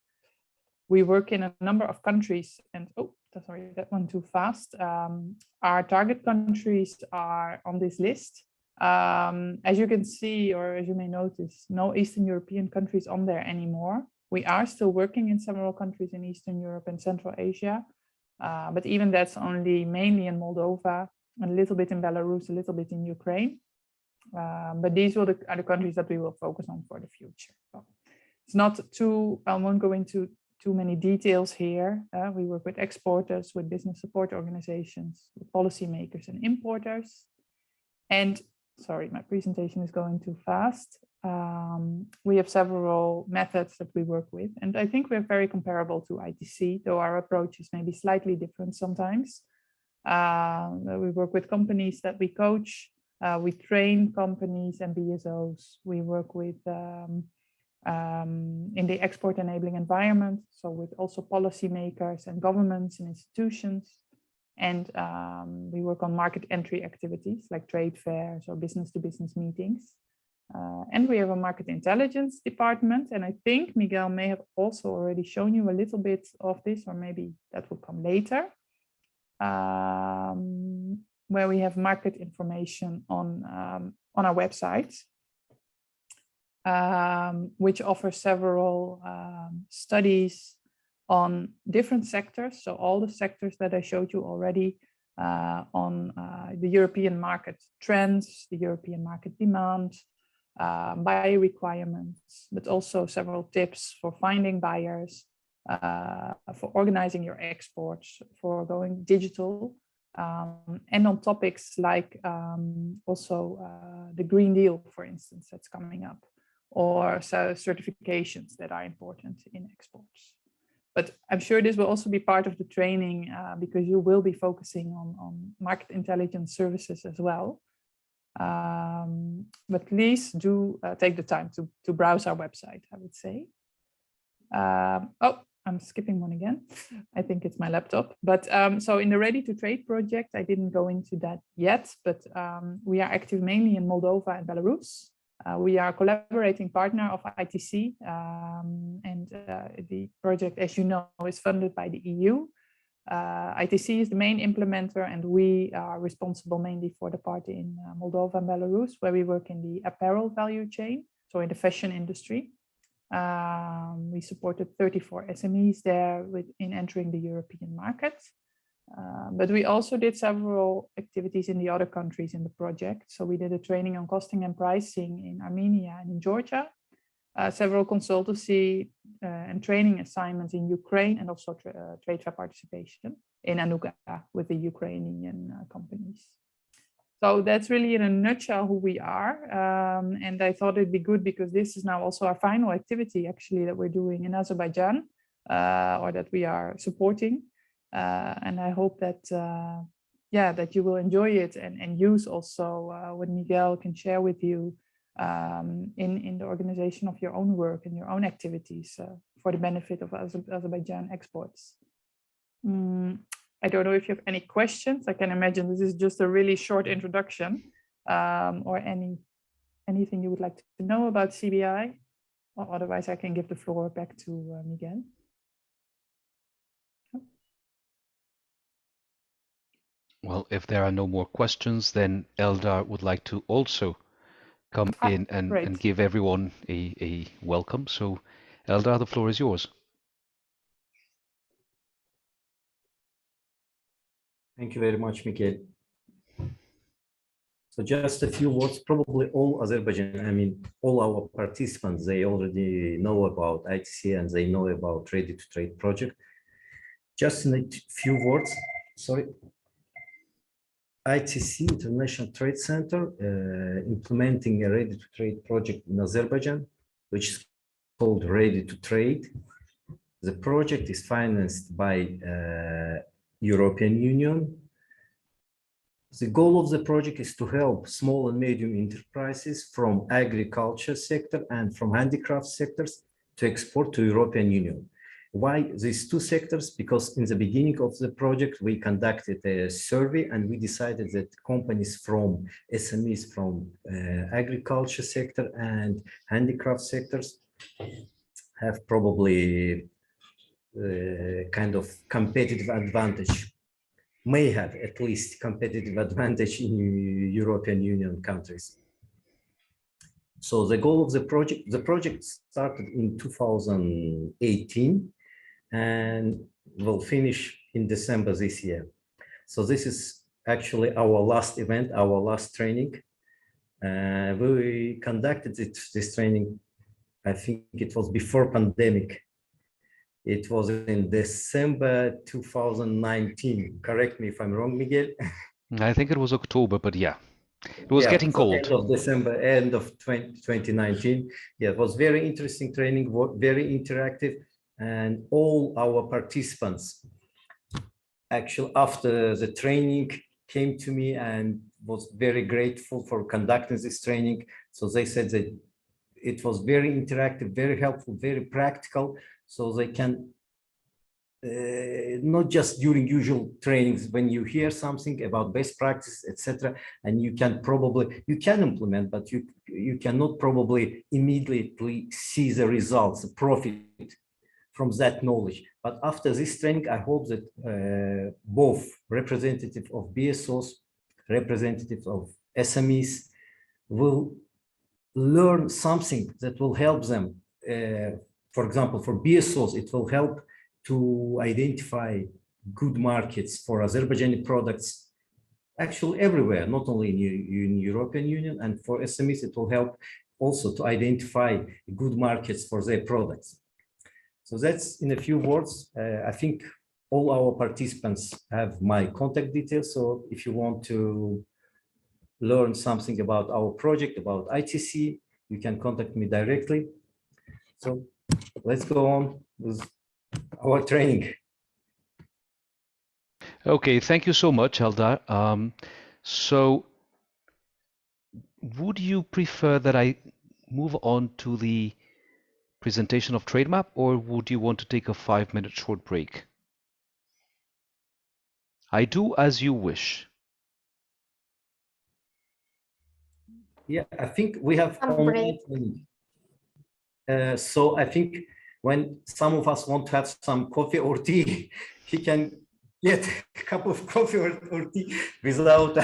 We work in a number of countries, and sorry, that one too fast. Our target countries are on this list. As you can see, or as you may notice, no Eastern European countries on there anymore. We are still working in several countries in Eastern Europe and Central Asia, but even that's only mainly in Moldova, a little bit in Belarus, a little bit in Ukraine. But these are the countries that we will focus on for the future. So it's not too, I won't go into too many details here. We work with exporters, with business support organizations, with policymakers and importers. And sorry, my presentation is going too fast. We have several methods that we work with, and I think we're very comparable to ITC, though our approach is maybe slightly different sometimes. We work with companies that we coach. We train companies and BSOs. We work with in the export enabling environment, so with also policymakers and governments and institutions. And we work on market entry activities like trade fairs or business-to-business meetings. And we have a market intelligence department. And I think Miguel may have also already shown you a little bit of this, or maybe that will come later, where we have market information on our website. Which offers several studies on different sectors. So all the sectors that I showed you already on the European market trends, the European market demand, buyer requirements, but also several tips for finding buyers, for organizing your exports, for going digital, and on topics like also the Green Deal, for instance, that's coming up, or certifications that are important in exports. But I'm sure this will also be part of the training because you will be focusing on market intelligence services as well. But please do take the time to browse our website, I would say. I'm skipping one again. I think it's my laptop. But so in the Ready to Trade project, I didn't go into that yet, but we are active mainly in Moldova and Belarus. We are a collaborating partner of ITC, and the project, as you know, is funded by the EU. ITC is the main implementer, and we are responsible mainly for the part in Moldova and Belarus, where we work in the apparel value chain, so in the fashion industry. We supported 34 SMEs there in entering the European market. But we also did several activities in the other countries in the project. So we did a training on costing and pricing in Armenia and in Georgia, several consultancy and training assignments in Ukraine, and also trade fair participation in Anuga with the Ukrainian companies. So that's really in a nutshell who we are. And I thought it'd be good because this is now also our final activity actually that we're doing in Azerbaijan, or that we are supporting. And I hope that, that you will enjoy it and use also what Miguel can share with you in the organization of your own work and your own activities for the benefit of Azerbaijan exports. I don't know if you have any questions. I can imagine this is just a really short introduction, or anything you would like to know about CBI, or otherwise I can give the floor back to Miguel. Well, if there are no more questions, then Eldar would like to also come in and give everyone a welcome. So Eldar, the floor is yours. Thank you very much, Miguel. So just a few words, probably all Azerbaijan, all our participants, they already know about ITC and they know about ready-to-trade project. Just in a few words, sorry. ITC, International Trade Center, implementing a ready-to-trade project in Azerbaijan, which is called Ready to Trade. The project is financed by European Union. The goal of the project is to help small and medium enterprises from agriculture sector and from handicraft sectors to export to European Union. Why these two sectors? Because in the beginning of the project, we conducted a survey and we decided that companies from SMEs from agriculture sector and handicraft sectors have probably kind of competitive advantage, may have at least competitive advantage in European Union countries. So the goal of the project started in 2018 and will finish in December this year. So this is actually our last event, our last training. We conducted this training, I think it was before pandemic. It was in December 2019. Correct me if I'm wrong, Miguel. I think it was October, but yeah, it was getting cold. End of December, end of 2019. Yeah, it was very interesting training, very interactive, and all our participants actually after the training came to me and was very grateful for conducting this training. So they said that it was very interactive, very helpful, very practical. So they can, not just during usual trainings, when you hear something about best practice, etc., and you can implement, but you cannot probably immediately see the results, the profit from that knowledge. But after this training, I hope that both representatives of BSOs, representatives of SMEs will learn something that will help them. For example, for BSOs, it will help to identify good markets for Azerbaijani products, actually everywhere, not only in European Union. And for SMEs, it will help also to identify good markets for their products. So that's in a few words. I think all our participants have my contact details. So if you want to learn something about our project, about ITC, you can contact me directly. So let's go on with our training. Okay, thank you so much, Eldar. So would you prefer that I move on to the presentation of TradeMap, or would you want to take a 5-minute short break? I do as you wish. Yeah, I think we have online training. So I think when some of us want to have some coffee or tea, he can get a cup of coffee or tea without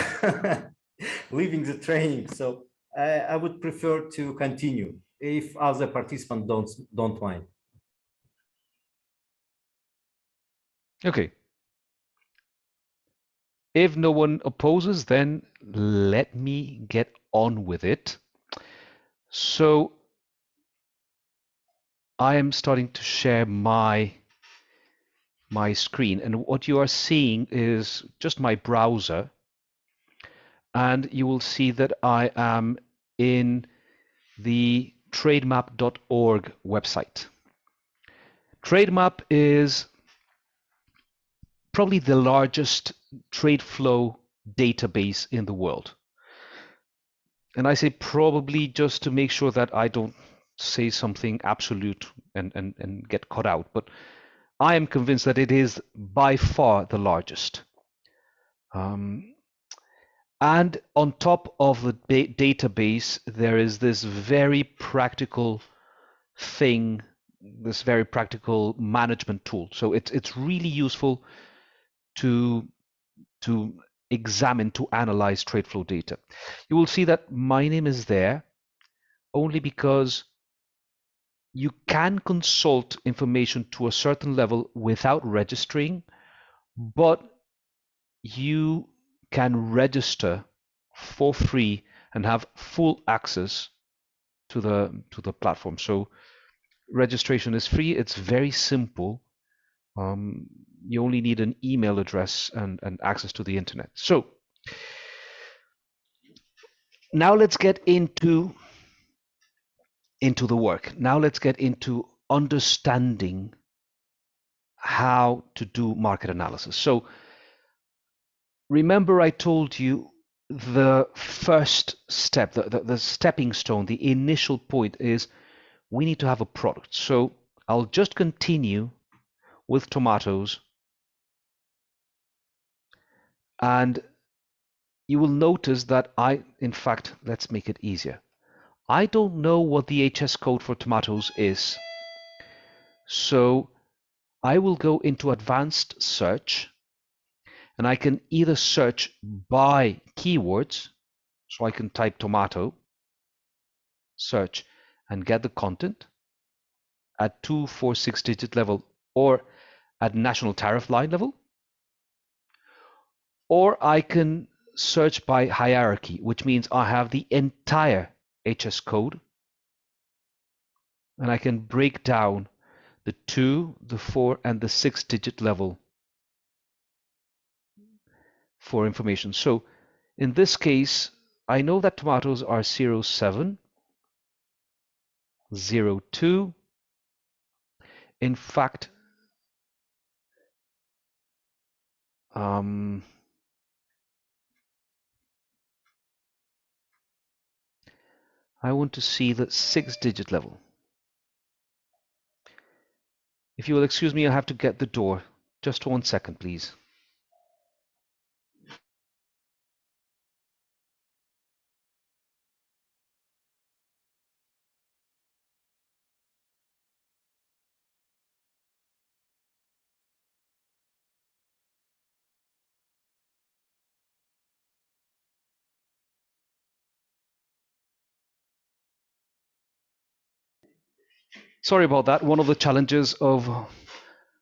leaving the training. So I would prefer to continue if other participants don't mind. Okay. If no one opposes, then let me get on with it. So I am starting to share my screen, and what you are seeing is just my browser, and you will see that I am in the trademap.org website. Trademap is probably the largest trade flow database in the world. And I say probably just to make sure that I don't say something absolute and get caught out, but I am convinced that it is by far the largest. And on top of the database, there is this very practical thing, this very practical management tool. So it's really useful to examine, to analyze trade flow data. You will see that my name is there only because you can consult information to a certain level without registering, but you can register for free and have full access to the platform. So registration is free. It's very simple. You only need an email address and access to the internet. So now let's get into the work. Now let's get into understanding how to do market analysis. So remember I told you the first step, the stepping stone, the initial point is we need to have a product. So I'll just continue with tomatoes, and you will notice that in fact, let's make it easier. I don't know what the HS code for tomatoes is. So I will go into advanced search, and I can either search by keywords, so I can type tomato, search, and get the content at 2, 4, 6-digit level or at national tariff line level. Or I can search by hierarchy, which means I have the entire HS code, and I can break down the 2, the 4, and the 6-digit level for information. So in this case, I know that tomatoes are 07, 02. In fact, I want to see the 6-digit level. If you will excuse me, I have to get the door. Just 1 second, please. Sorry about that. One of the challenges of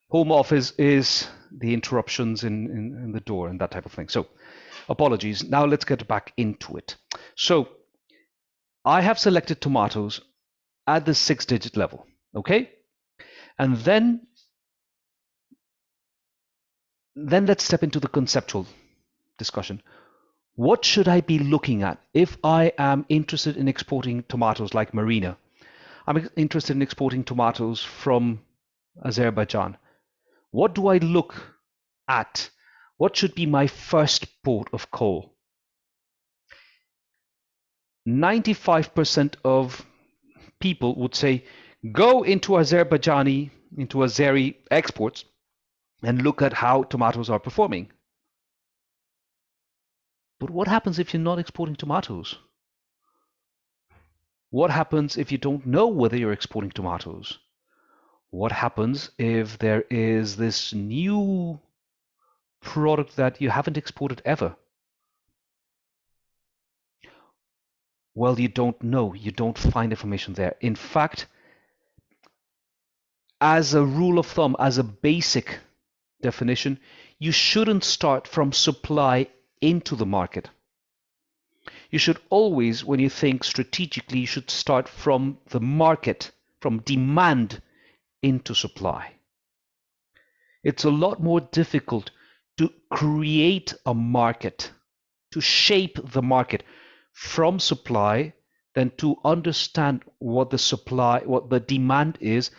home office is the interruptions in the door and that type of thing. So apologies. Now let's get back into it. So I have selected tomatoes at the 6-digit level, okay? And then let's step into the conceptual discussion. What should I be looking at if I am interested in exporting tomatoes like Marina? I'm interested in exporting tomatoes from Azerbaijan. What do I look at? What should be my first port of call? 95% of people would say, go into Azeri exports and look at how tomatoes are performing. But what happens if you're not exporting tomatoes? What happens if you don't know whether you're exporting tomatoes? What happens if there is this new product that you haven't exported ever? Well, you don't know. You don't find information there. In fact, as a rule of thumb, as a basic definition, you shouldn't start from supply into the market. You should always, when you think strategically, you should start from the market, from demand into supply. It's a lot more difficult to create a market, to shape the market from supply than to understand what the supply, what the demand is,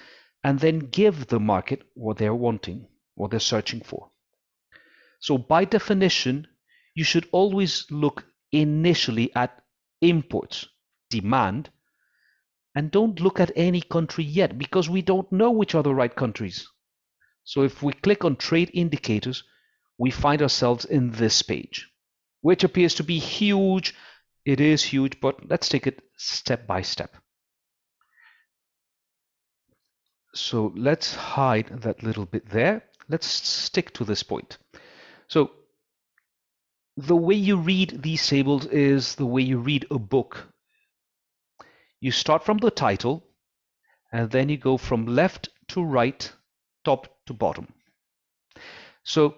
and then give the market what they're wanting, what they're searching for. So by definition, you should always look initially at imports, demand, and don't look at any country yet because we don't know which are the right countries. So if we click on trade indicators, we find ourselves in this page, which appears to be huge. It is huge, but let's take it step by step. So let's hide that little bit there. Let's stick to this point. So the way you read these tables is the way you read a book. You start from the title, and then you go from left to right, top to bottom. So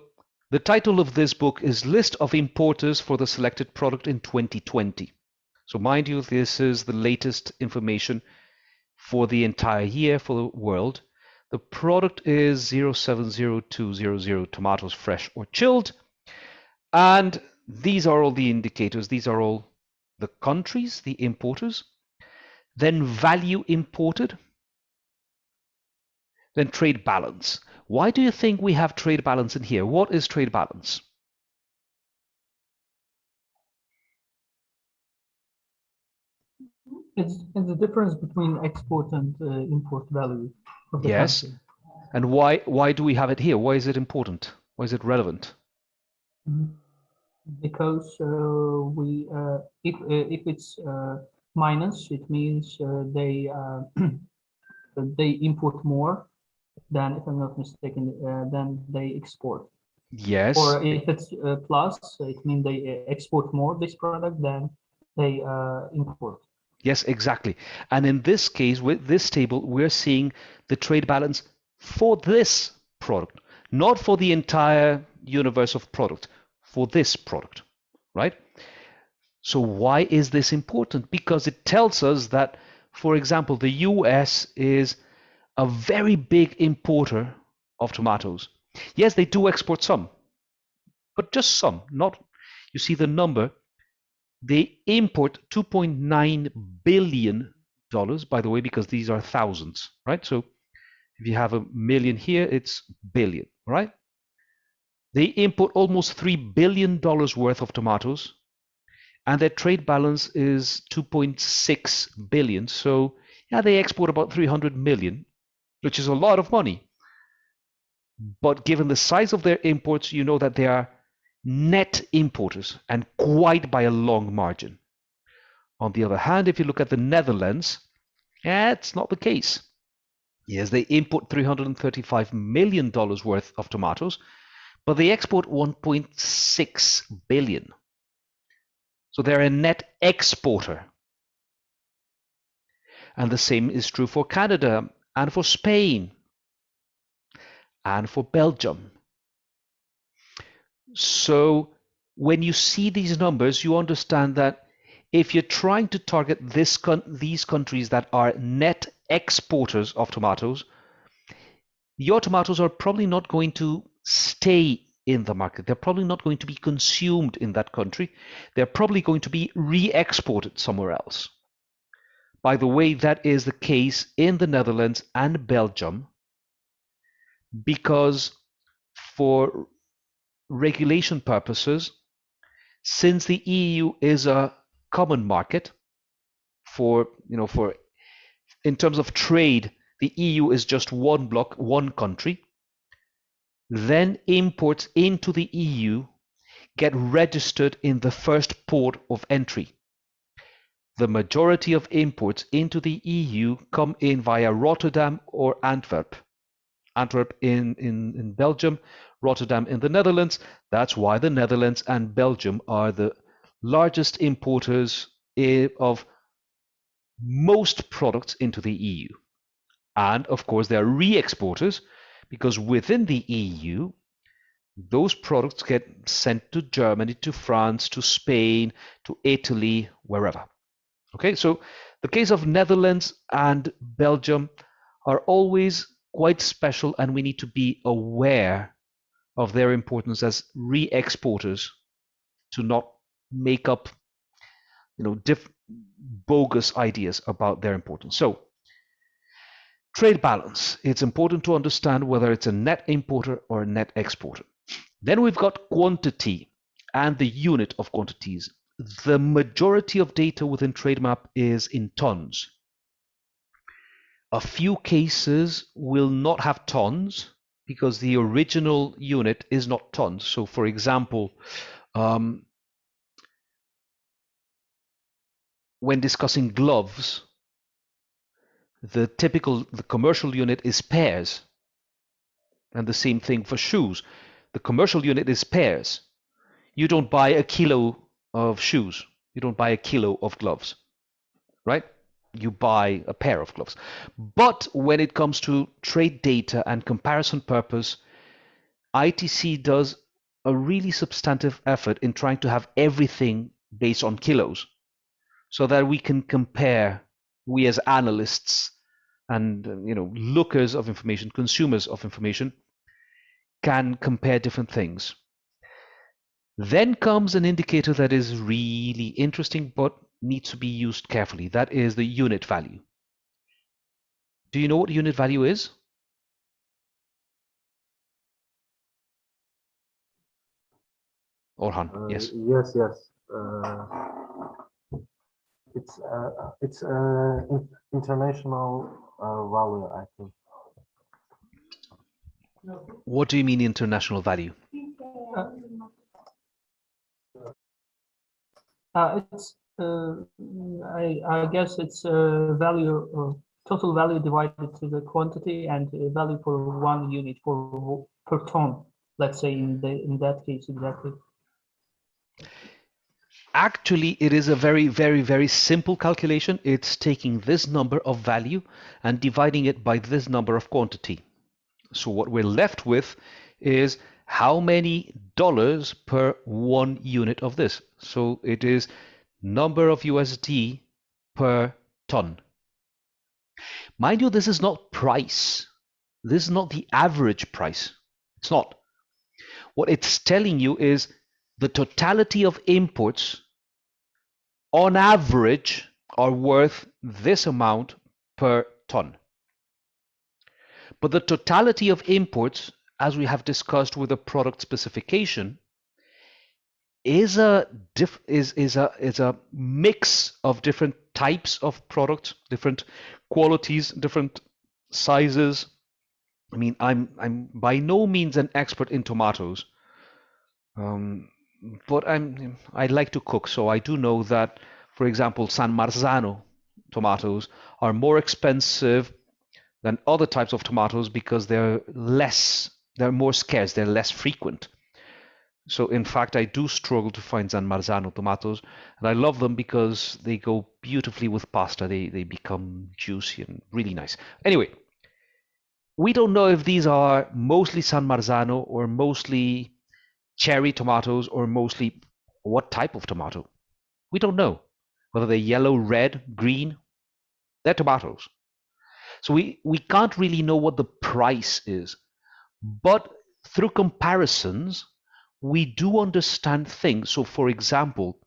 the title of this book is List of Importers for the Selected Product in 2020. So mind you, this is the latest information for the entire year for the world. The product is 070200 tomatoes, fresh or chilled. And these are all the indicators. These are all the countries, the importers. Then value imported. Then trade balance. Why do you think we have trade balance in here? What is trade balance? It's the difference between export and import value of the Yes. country. And why do we have it here? Why is it important? Why is it relevant? Because if it's minus, it means they they import more than, if I'm not mistaken, than they export. Yes. Or if it's plus, it means they export more this product than they import. Yes, exactly. And in this case, with this table, we're seeing the trade balance for this product, not for the entire universe of product, for this product, right? So why is this important? Because it tells us that, for example, the US is a very big importer of tomatoes. Yes, they do export some, but just some, not, you see the number. They import $2.9 billion, by the way, because these are thousands, right? So if you have a million here, it's billion, right? They import almost $3 billion worth of tomatoes, and their trade balance is 2.6 billion. So yeah, they export about 300 million, which is a lot of money. But given the size of their imports, you know that they are net importers, and quite by a long margin. On the other hand, if you look at the Netherlands, it's not the case. Yes, they import $335 million worth of tomatoes, but they export 1.6 billion. So they're a net exporter. And the same is true for Canada and for Spain and for Belgium. So when you see these numbers, you understand that if you're trying to target these countries that are net exporters of tomatoes, your tomatoes are probably not going to stay in the market. They're probably not going to be consumed in that country. They're probably going to be re-exported somewhere else. By the way, that is the case in the Netherlands and Belgium, because for regulation purposes, since the EU is a common market for in terms of trade, the EU is just one block, one country, then imports into the EU get registered in the first port of entry. The majority of imports into the EU come in via Rotterdam or Antwerp. Antwerp in Belgium, Rotterdam in the Netherlands. That's why the Netherlands and Belgium are the largest importers of most products into the EU. And of course, they are re-exporters because within the EU, those products get sent to Germany, to France, to Spain, to Italy, wherever. Okay, so the case of Netherlands and Belgium are always quite special, and we need to be aware of their importance as re-exporters to not make up, bogus ideas about their importance. So, trade balance. It's important to understand whether it's a net importer or a net exporter. Then we've got quantity and the unit of quantities. The majority of data within TradeMap is in tons. A few cases will not have tons because the original unit is not tons. So for example, when discussing gloves, the commercial unit is pairs. And the same thing for shoes. The commercial unit is pairs. You don't buy a kilo of shoes. You don't buy a kilo of gloves, right? You buy a pair of gloves. But when it comes to trade data and comparison purpose, ITC does a really substantive effort in trying to have everything based on kilos so that we can compare, we as analysts and lookers of information, consumers of information, can compare different things. Then comes an indicator that is really interesting but needs to be used carefully. That is the unit value. Do you know what unit value is? Orhan, yes. Yes, yes. It's international value, I think. What do you mean international value? I guess it's value, total value divided to the quantity and value for 1 unit per ton. Let's say in that case exactly. Actually, it is a very, very, very simple calculation. It's taking this number of value and dividing it by this number of quantity. So what we're left with is how many dollars per 1 unit of this. So it is number of USD per ton. Mind you, this is not price. This is not the average price. It's not. What it's telling you is the totality of imports on average are worth this amount per ton. But the totality of imports, as we have discussed with the product specification, is a mix of different types of products, different qualities, different sizes. I mean, I'm by no means an expert in tomatoes, but I like to cook, so I do know that, for example, San Marzano tomatoes are more expensive than other types of tomatoes because they're more scarce, they're less frequent. So in fact, I do struggle to find San Marzano tomatoes, and I love them because they go beautifully with pasta. They become juicy and really nice. Anyway, we don't know if these are mostly San Marzano or mostly cherry tomatoes or mostly what type of tomato. We don't know whether they're yellow, red, green. They're tomatoes. So we can't really know what the price is. But through comparisons, we do understand things. So for example,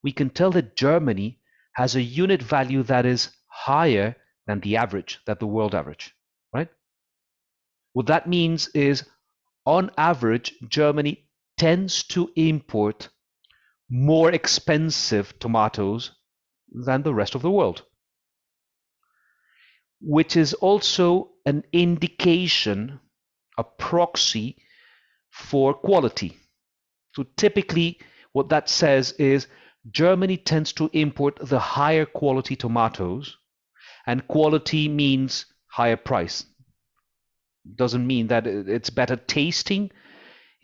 we can tell that Germany has a unit value that is higher than the average, than the world average, right? What that means is, on average, Germany tends to import more expensive tomatoes than the rest of the world, which is also an indication, a proxy for quality. So typically what that says is Germany tends to import the higher quality tomatoes, and quality means higher price. Doesn't mean that it's better tasting.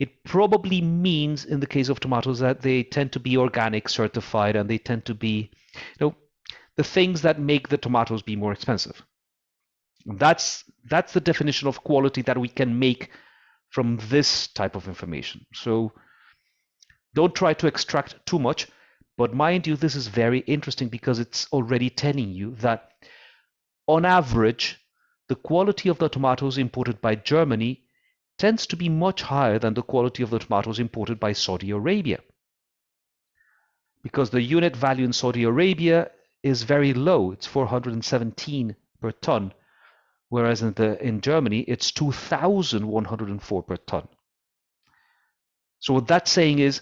it probably means in the case of tomatoes that they tend to be organic certified, and they tend to be, the things that make the tomatoes be more expensive. That's the definition of quality that we can make from this type of information. So don't try to extract too much, but mind you, this is very interesting because it's already telling you that on average, the quality of the tomatoes imported by Germany tends to be much higher than the quality of the tomatoes imported by Saudi Arabia. Because the unit value in Saudi Arabia is very low, it's 417 per ton, whereas in Germany it's 2,104 per ton. So what that's saying is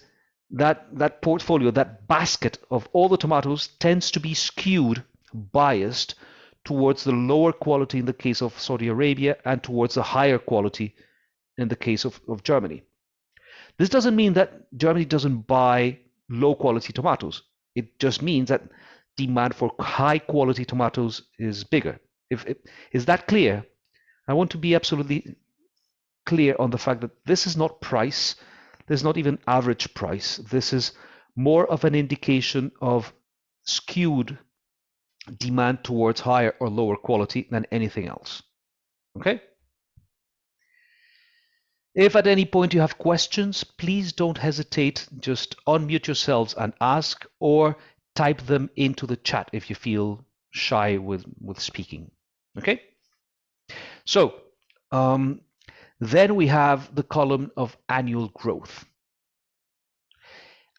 that portfolio, that basket of all the tomatoes tends to be skewed, biased towards the lower quality in the case of Saudi Arabia and towards the higher quality in the case of Germany. This doesn't mean that Germany doesn't buy low quality tomatoes. It just means that demand for high quality tomatoes is bigger. Is that clear? I want to be absolutely clear on the fact that this is not price. There's not even average price. This is more of an indication of skewed demand towards higher or lower quality than anything else. Okay? If at any point you have questions, please don't hesitate. Just unmute yourselves and ask, or type them into the chat if you feel shy with speaking. Okay? So then we have the column of annual growth.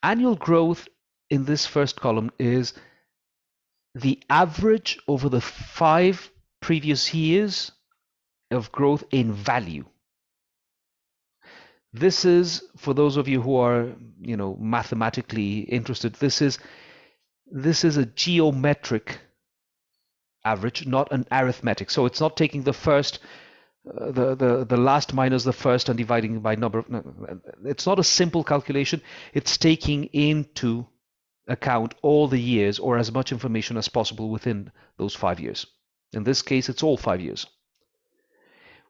Annual growth in this first column is the average over the 5 previous years of growth in value. This is, for those of you who are, mathematically interested, this is a geometric average, not an arithmetic. So it's not taking the first, the last minus the first and dividing by number. No, it's not a simple calculation. It's taking into account all the years, or as much information as possible within those 5 years. In this case, it's all 5 years,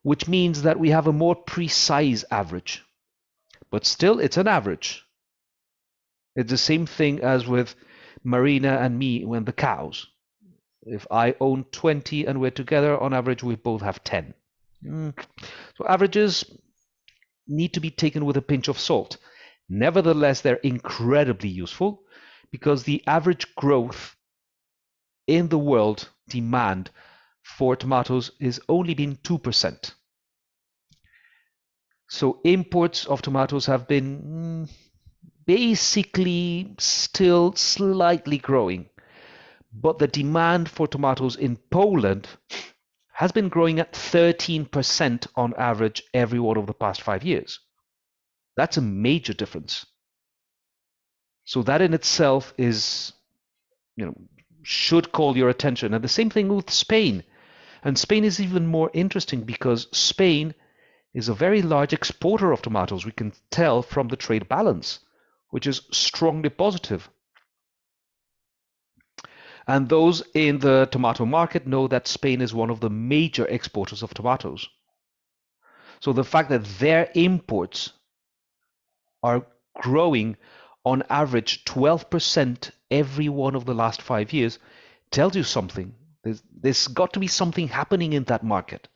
which means that we have a more precise average. But still, it's an average. It's the same thing as with Marina and me when the cows. If I own 20 and we're together, on average, we both have 10. So averages need to be taken with a pinch of salt. Nevertheless, they're incredibly useful because the average growth in the world demand for tomatoes is only been 2%. So imports of tomatoes have been basically still slightly growing, but the demand for tomatoes in Poland has been growing at 13% on average every one of the past 5 years. That's a major difference. So that in itself is, should call your attention. And the same thing with Spain. And Spain is even more interesting because Spain is a very large exporter of tomatoes. We can tell from the trade balance, which is strongly positive. And those in the tomato market know that Spain is one of the major exporters of tomatoes. So the fact that their imports are growing on average 12% every one of the last 5 years tells you something. There's got to be something happening in that market.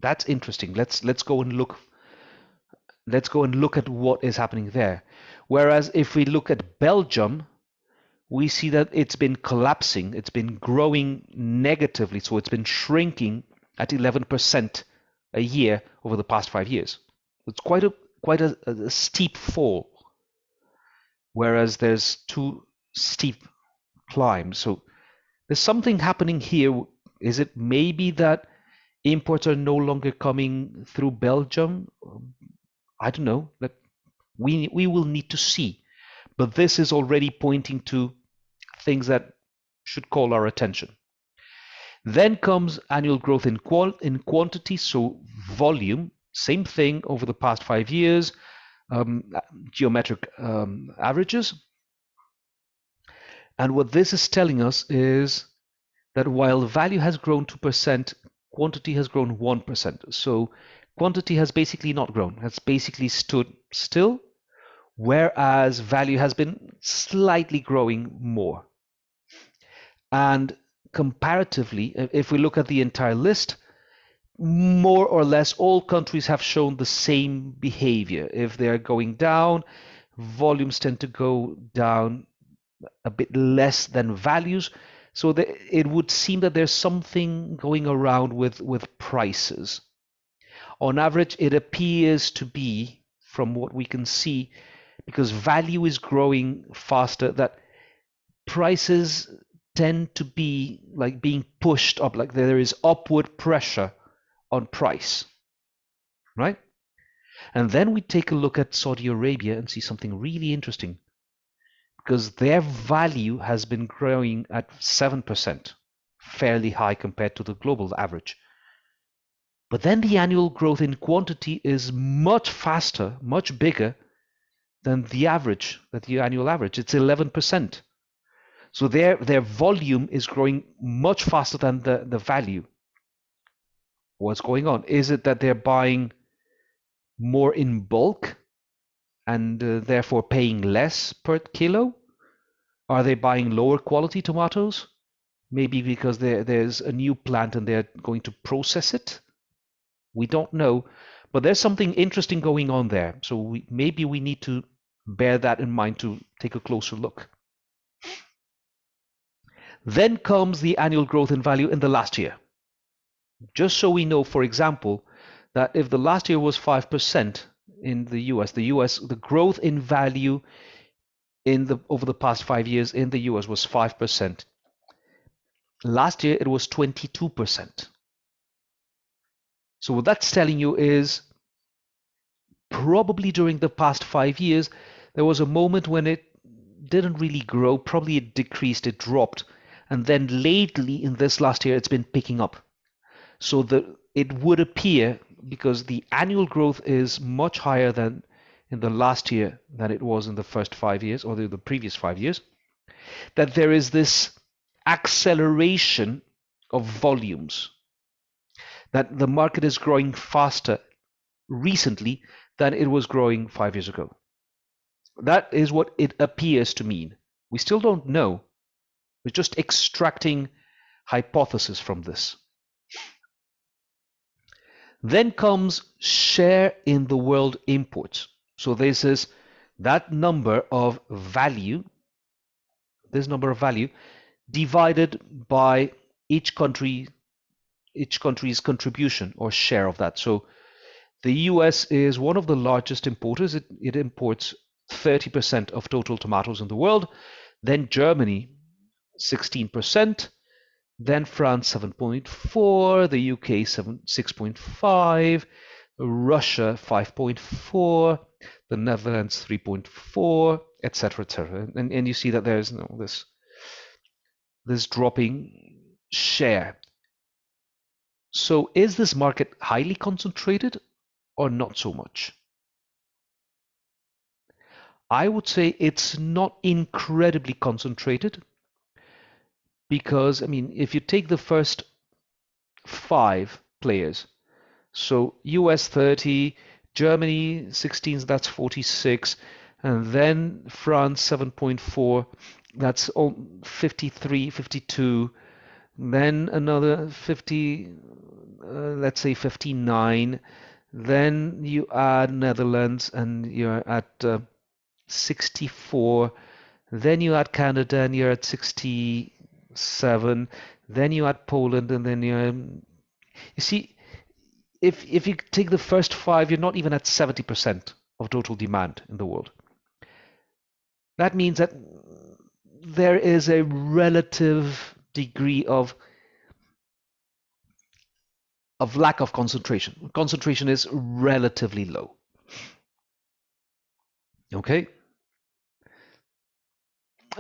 That's interesting. Let's go and look. Let's go and look at what is happening there. Whereas if we look at Belgium, we see that it's been collapsing. It's been growing negatively. So it's been shrinking at 11% a year over the past 5 years. It's quite a steep fall. Whereas there's 2 steep climbs. So there's something happening here. Is it maybe that imports are no longer coming through Belgium? I don't know. We will need to see. But this is already pointing to things that should call our attention. Then comes annual growth in quantity, so volume. Same thing over the past 5 years, geometric averages. And what this is telling us is that while value has grown 2%, quantity has grown 1%. So quantity has basically not grown, has basically stood still, whereas value has been slightly growing more. And comparatively, if we look at the entire list, more or less all countries have shown the same behavior. If they're going down, volumes tend to go down a bit less than values. So it would seem that there's something going around with prices. On average, it appears to be, from what we can see, because value is growing faster, that prices tend to be like being pushed up, like there is upward pressure on price, right? And then we take a look at Saudi Arabia and see something really interesting, because their value has been growing at 7%, fairly high compared to the global average. But then the annual growth in quantity is much faster, much bigger than the average, than the annual average. It's 11%. So their volume is growing much faster than the value. What's going on? Is it that they're buying more in bulk and therefore paying less per kilo? Are they buying lower quality tomatoes? Maybe because there's a new plant and they're going to process it? We don't know, but there's something interesting going on there. So maybe we need to bear that in mind to take a closer look. Then comes the annual growth in value in the last year. Just so we know, for example, that if the last year was 5% in the US, the growth in value over the past 5 years in the US was 5%. Last year it was 22%. So what that's telling you is probably during the past 5 years, there was a moment when it didn't really grow, probably it decreased, it dropped. And then lately in this last year, it's been picking up. So it would appear, because the annual growth is much higher than in the last year than it was in the first 5 years or the previous 5 years, that there is this acceleration of volumes, that the market is growing faster recently than it was growing 5 years ago. That is what it appears to mean. We still don't know. We're just extracting hypothesis from this. Then comes share in the world imports. So this is that number of value, divided by each country's contribution or share of that. So the US is one of the largest importers. It imports 30% of total tomatoes in the world. Then Germany, 16%. Then France, 7.4. The UK, 6.5. Russia, 5.4. The Netherlands, 3.4, etc., etc. And you see that there's this dropping share. So is this market highly concentrated or not so much? I would say it's not incredibly concentrated, because, I mean, if you take the first 5 players, so US 30, Germany 16, that's 46, and then France 7.4, that's 53, 52, then another 50, let's say 59, then you add Netherlands and you're at 64, then you add Canada and you're at 67, then you add Poland, and then you see, if you take the first 5, you're not even at 70% of total demand in the world. That means that there is a relative degree of lack of concentration. Concentration is relatively low. Okay?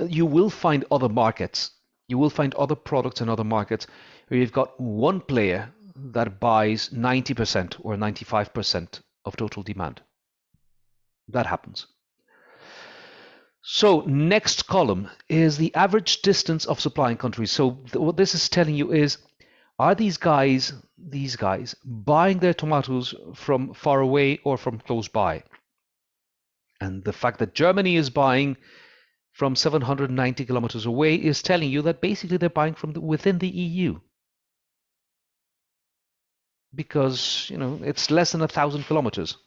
You will find other markets. You will find other products in other markets where you've got one player that buys 90% or 95% of total demand. That happens. So next column is the average distance of supplying countries. So what this is telling you is, are these guys buying their tomatoes from far away or from close by? And the fact that Germany is buying from 790 kilometers away is telling you that basically they're buying from within the EU, because it's less than 1,000 kilometers.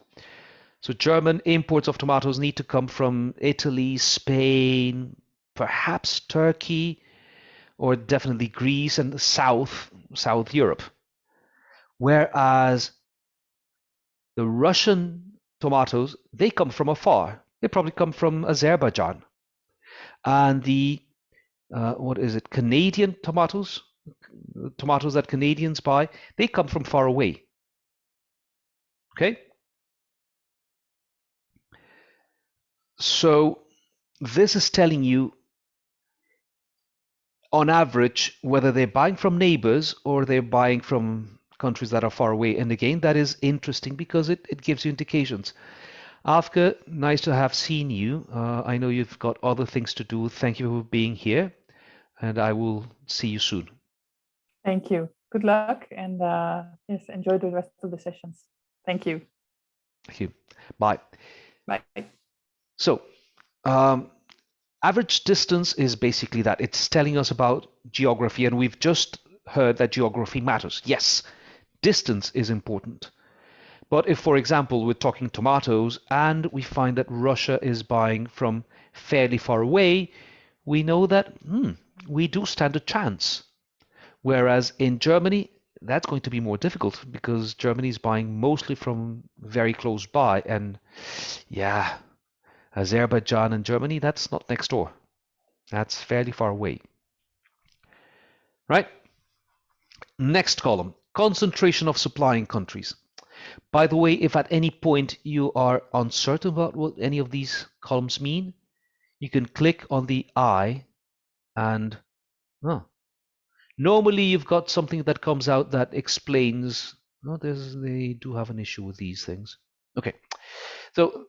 So German imports of tomatoes need to come from Italy, Spain, perhaps Turkey, or definitely Greece and South Europe. Whereas the Russian tomatoes, they come from afar. They probably come from Azerbaijan. And the Canadian tomatoes, tomatoes that Canadians buy, they come from far away. Okay? So this is telling you, on average, whether they're buying from neighbors or they're buying from countries that are far away. And again, that is interesting because it gives you indications. Afka, nice to have seen you. I know you've got other things to do. Thank you for being here, and I will see you soon. Thank you. Good luck, and yes, enjoy the rest of the sessions. Thank you. Thank you. Bye. Bye. So, average distance is basically that. It's telling us about geography, and we've just heard that geography matters. Yes, distance is important. But if, for example, we're talking tomatoes and we find that Russia is buying from fairly far away, we know that we do stand a chance. Whereas in Germany, that's going to be more difficult because Germany is buying mostly from very close by. And yeah, Azerbaijan and Germany, that's not next door. That's fairly far away. Right? Next column, concentration of supplying countries. By the way, if at any point you are uncertain about what any of these columns mean, you can click on the eye and normally you've got something that comes out that explains. They do have an issue with these things. Okay, so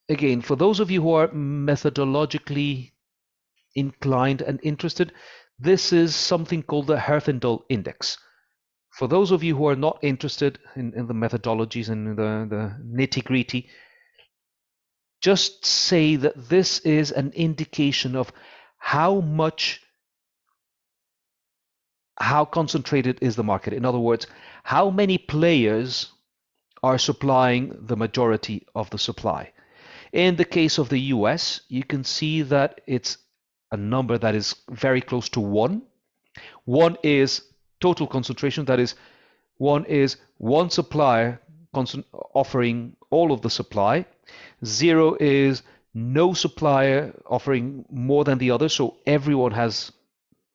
again, for those of you who are methodologically inclined and interested, this is something called the Herfindahl Index. For those of you who are not interested in the methodologies and the nitty-gritty, just say that this is an indication of how concentrated is the market. In other words, how many players are supplying the majority of the supply. In the case of the US, you can see that it's a number that is very close to 1. 1 is total concentration, that is, one supplier offering all of the supply. 0 is no supplier offering more than the other, so everyone has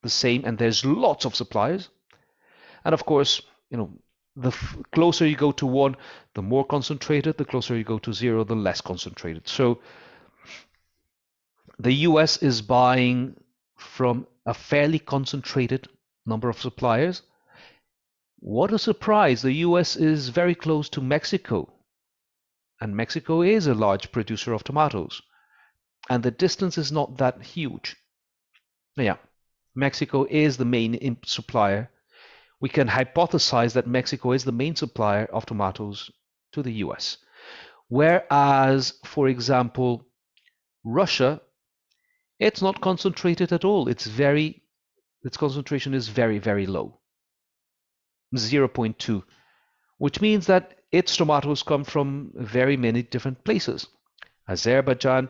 the same and there's lots of suppliers. And of course, the closer you go to 1, the more concentrated. The closer you go to 0, the less concentrated. So the US is buying from a fairly concentrated number of suppliers. What a surprise! The US is very close to Mexico, and Mexico is a large producer of tomatoes, and the distance is not that huge. Yeah, Mexico is the main supplier. We can hypothesize that Mexico is the main supplier of tomatoes to the US. Whereas, for example, Russia, it's not concentrated at all. Its concentration is very, very low, 0.2, which means that its tomatoes come from very many different places. Azerbaijan,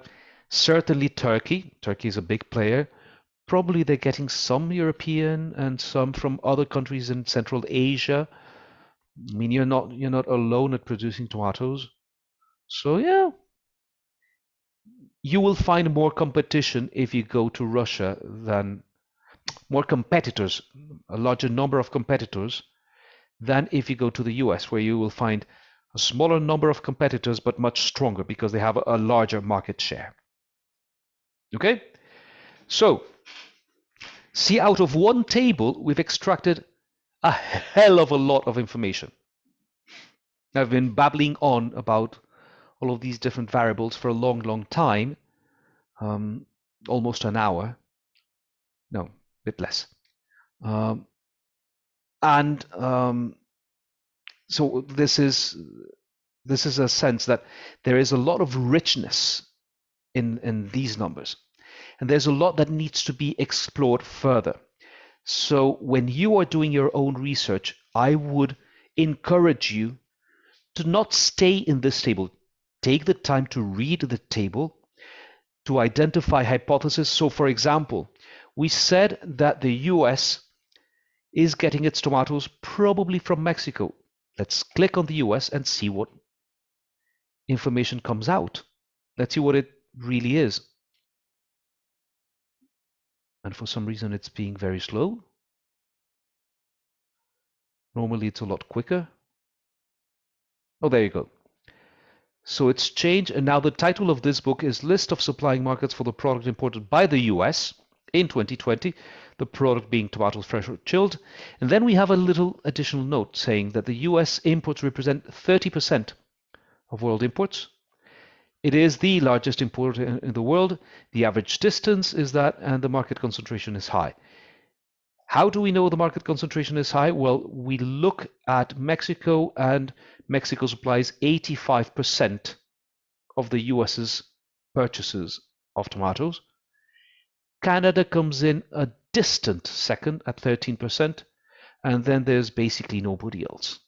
certainly Turkey. Turkey is a big player. Probably they're getting some European and some from other countries in Central Asia. I mean, you're not alone at producing tomatoes. So yeah, you will find more competition if you go to Russia than more competitors, a larger number of competitors than if you go to the US, where you will find a smaller number of competitors but much stronger because they have a larger market share. Okay? So, see, out of one table, we've extracted a hell of a lot of information. I've been babbling on about all of these different variables for a long, long time, almost an hour. No, a bit less. And so this is a sense that there is a lot of richness in these numbers, and there's a lot that needs to be explored further. So when you are doing your own research, I would encourage you to not stay in this table. Take the time to read the table, to identify hypotheses. So for example, we said that the US is getting its tomatoes probably from Mexico. Let's click on the US and see what information comes out. Let's see what it really is. And for some reason, it's being very slow. Normally, it's a lot quicker. Oh, there you go. So it's changed, and now the title of this book is List of Supplying Markets for the Product Imported by the US in 2020, the product being tomatoes fresh or chilled. And then we have a little additional note saying that the US imports represent 30% of world imports. It is the largest importer in the world. The average distance is that, and the market concentration is high. How do we know the market concentration is high? Well, we look at Mexico, and Mexico supplies 85% of the US's purchases of tomatoes. Canada comes in a distant second at 13%, and then there's basically nobody else.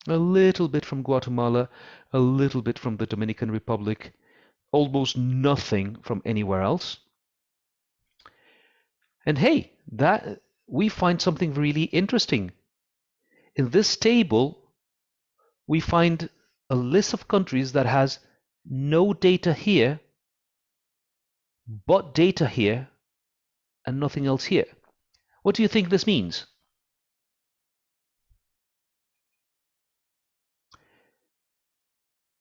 A little bit from Guatemala, a little bit from the Dominican Republic, almost nothing from anywhere else. And hey, that we find something really interesting. In this table, we find a list of countries that has no data here, but data here, and nothing else here. What do you think this means?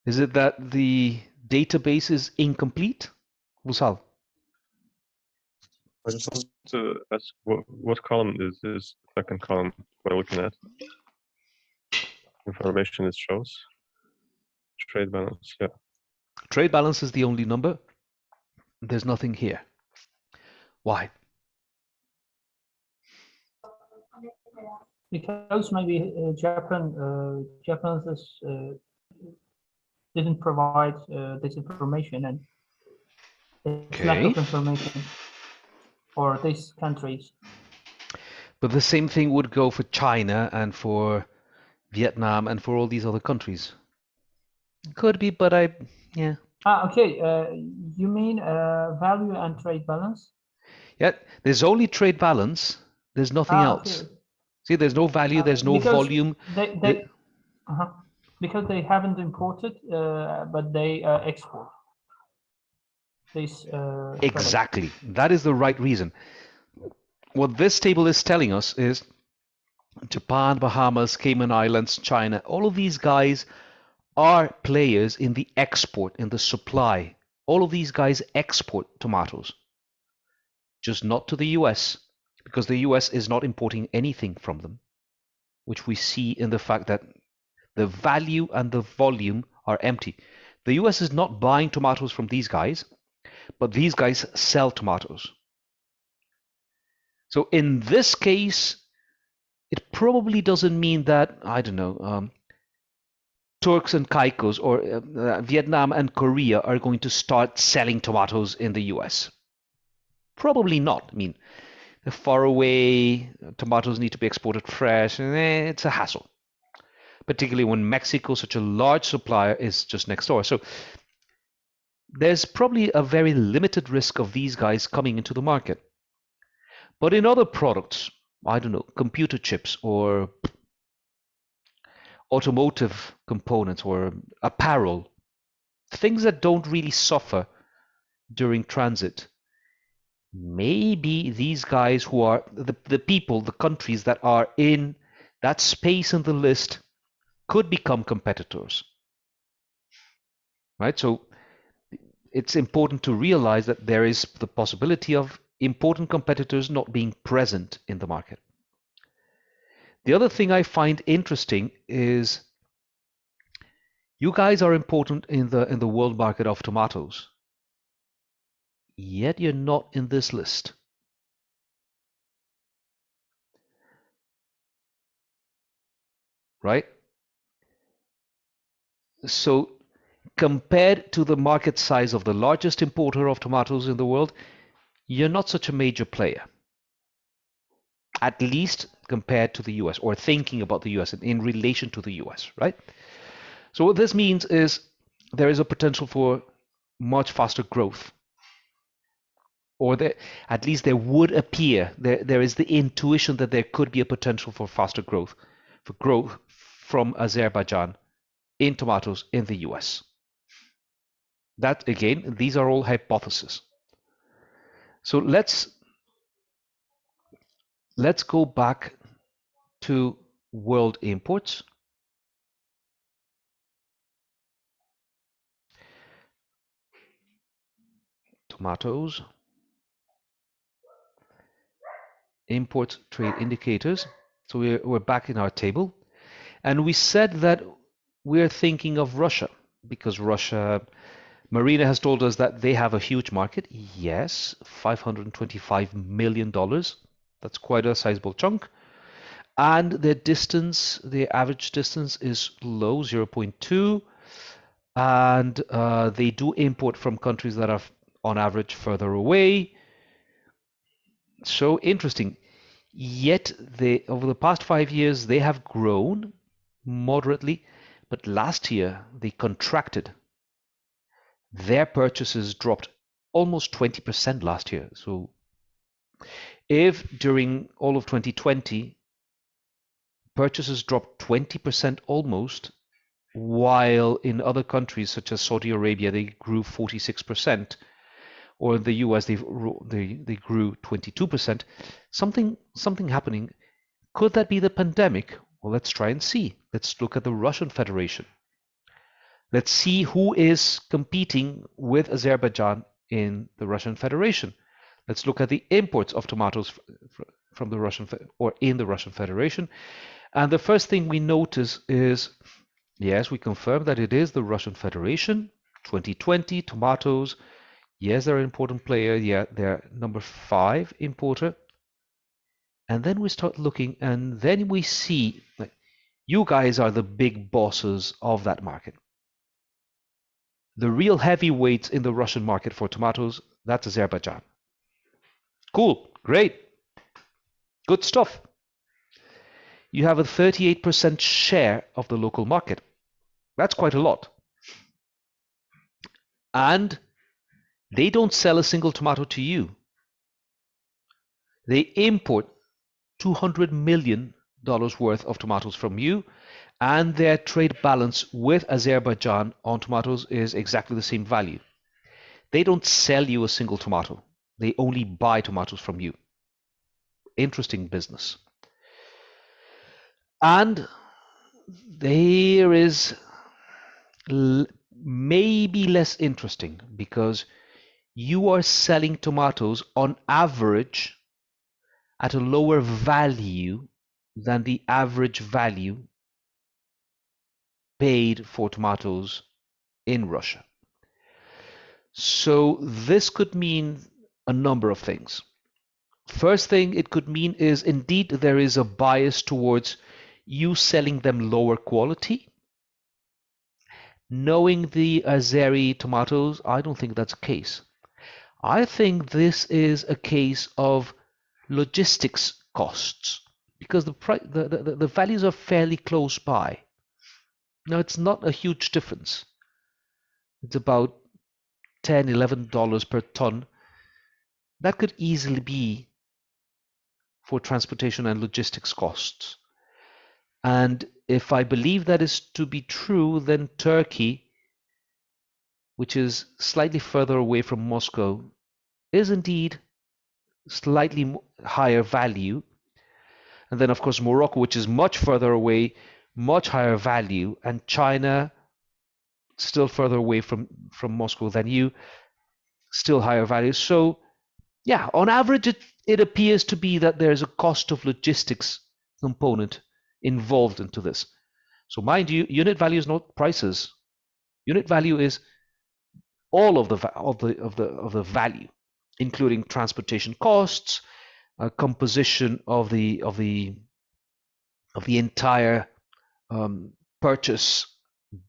Is it that the database is incomplete? Musal? I just want to ask what column is this second column we're looking at? Information it shows. Trade balance, yeah. Trade balance is the only number. There's nothing here. Why? Because maybe Japan didn't provide this information, and it's lack of information for these countries. But the same thing would go for China and for Vietnam and for all these other countries. Could be, but yeah. Okay. You mean value and trade balance? Yeah, there's only trade balance. There's nothing else. Okay. See, there's no value, there's no volume. Because they haven't imported, but they export. Exactly. That is the right reason. What this table is telling us is Japan, Bahamas, Cayman Islands, China, all of these guys are players in the export, in the supply. All of these guys export tomatoes, just not to the US, because the US is not importing anything from them, which we see in the fact that the value and the volume are empty. The US is not buying tomatoes from these guys, but these guys sell tomatoes. So in this case, it probably doesn't mean that, I don't know, Turks and Caicos or Vietnam and Korea are going to start selling tomatoes in the US. Probably not. I mean, they're far away, tomatoes need to be exported fresh, and it's a hassle. Particularly when Mexico, such a large supplier, is just next door. So there's probably a very limited risk of these guys coming into the market. But in other products, I don't know, computer chips or automotive components or apparel, things that don't really suffer during transit, maybe these guys who are the people, the countries that are in that space in the list could become competitors, right? So it's important to realize that there is the possibility of important competitors not being present in the market. The other thing I find interesting is you guys are important in the world market of tomatoes, yet you're not in this list. right? So compared to the market size of the largest importer of tomatoes in the world, you're not such a major player, at least compared to the US, or thinking about the US in relation to the US, right? So what this means is there is a potential for much faster growth, or at least there would appear, there is the intuition that there could be a potential for faster growth, from Azerbaijan in tomatoes in the US. That, again, these are all hypotheses. So let's go back to world imports. Tomatoes. Import trade indicators. So we're back in our table. And we said that we're thinking of Russia, because Russia, Marina has told us that they have a huge market. Yes, $525 million. That's quite a sizable chunk. And their distance, the average distance is low, 0.2. And they do import from countries that are on average further away. So interesting. Yet over the past 5 years, they have grown moderately, but last year they contracted. Their purchases dropped almost 20% last year. So if during all of 2020, purchases dropped 20% almost, while in other countries such as Saudi Arabia, they grew 46%, or in the US, they grew 22%, something happening. Could that be the pandemic? Well, let's try and see. Let's look at the Russian Federation. Let's see who is competing with Azerbaijan in the Russian Federation. Let's look at the imports of tomatoes from the Russian or in the Russian Federation. And the first thing we notice is, yes, we confirm that it is the Russian Federation. 2020 tomatoes. Yes, they're an important player. Yeah, they're number 5 importer. And then we start looking, and then we see that you guys are the big bosses of that market. The real heavyweights in the Russian market for tomatoes, that's Azerbaijan. Cool, great, good stuff. You have a 38% share of the local market. That's quite a lot. And they don't sell a single tomato to you. They import $200 million worth of tomatoes from you, and their trade balance with Azerbaijan on tomatoes is exactly the same value. They don't sell you a single tomato. They only buy tomatoes from you. Interesting business. And there is maybe less interesting, because you are selling tomatoes on average at a lower value than the average value paid for tomatoes in Russia. So this could mean a number of things. First thing it could mean is, indeed, there is a bias towards you selling them lower quality. Knowing the Azeri tomatoes, I don't think that's the case. I think this is a case of logistics costs, because the values are fairly close by. Now, it's not a huge difference. It's about $10, $11 per ton. That could easily be for transportation and logistics costs. And if I believe that is to be true, then Turkey, which is slightly further away from Moscow, is indeed slightly higher value. And then, of course, Morocco, which is much further away, much higher value, and China, still further away from Moscow than you, still higher value. So, yeah, on average, it appears to be that there's a cost of logistics component involved into this. So, mind you, unit value is not prices. Unit value is all of the value, including transportation costs, composition of the entire purchase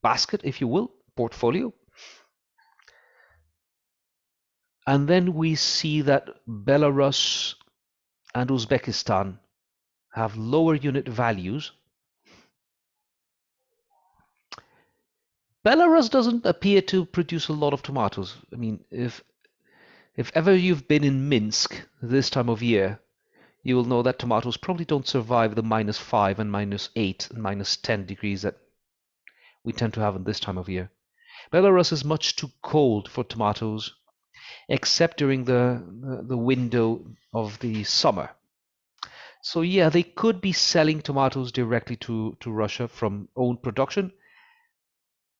basket, if you will, portfolio. And then we see that Belarus and Uzbekistan have lower unit values. Belarus doesn't appear to produce a lot of tomatoes. I mean, if ever you've been in Minsk this time of year, you will know that tomatoes probably don't survive the -5 and -8 and -10 degrees that we tend to have in this time of year. Belarus is much too cold for tomatoes, except during the window of the summer. So yeah, they could be selling tomatoes directly to Russia from own production.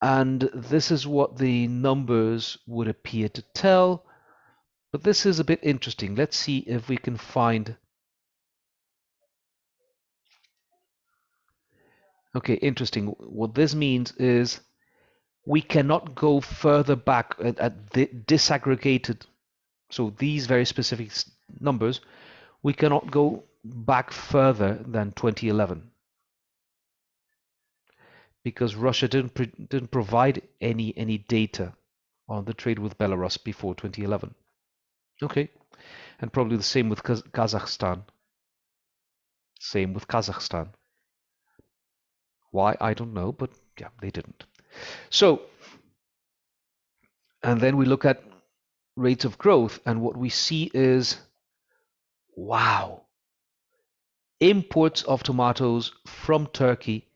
And this is what the numbers would appear to tell. But this is a bit interesting. Let's see if we can find. Okay, interesting. What this means is we cannot go further back at the disaggregated. So these very specific numbers, we cannot go back further than 2011 because Russia didn't provide any data on the trade with Belarus before 2011. Okay, and probably the same with Kazakhstan. Same with Kazakhstan. Why, I don't know, but yeah, they didn't. So, and then we look at rates of growth, and what we see is, wow, imports of tomatoes from Turkey,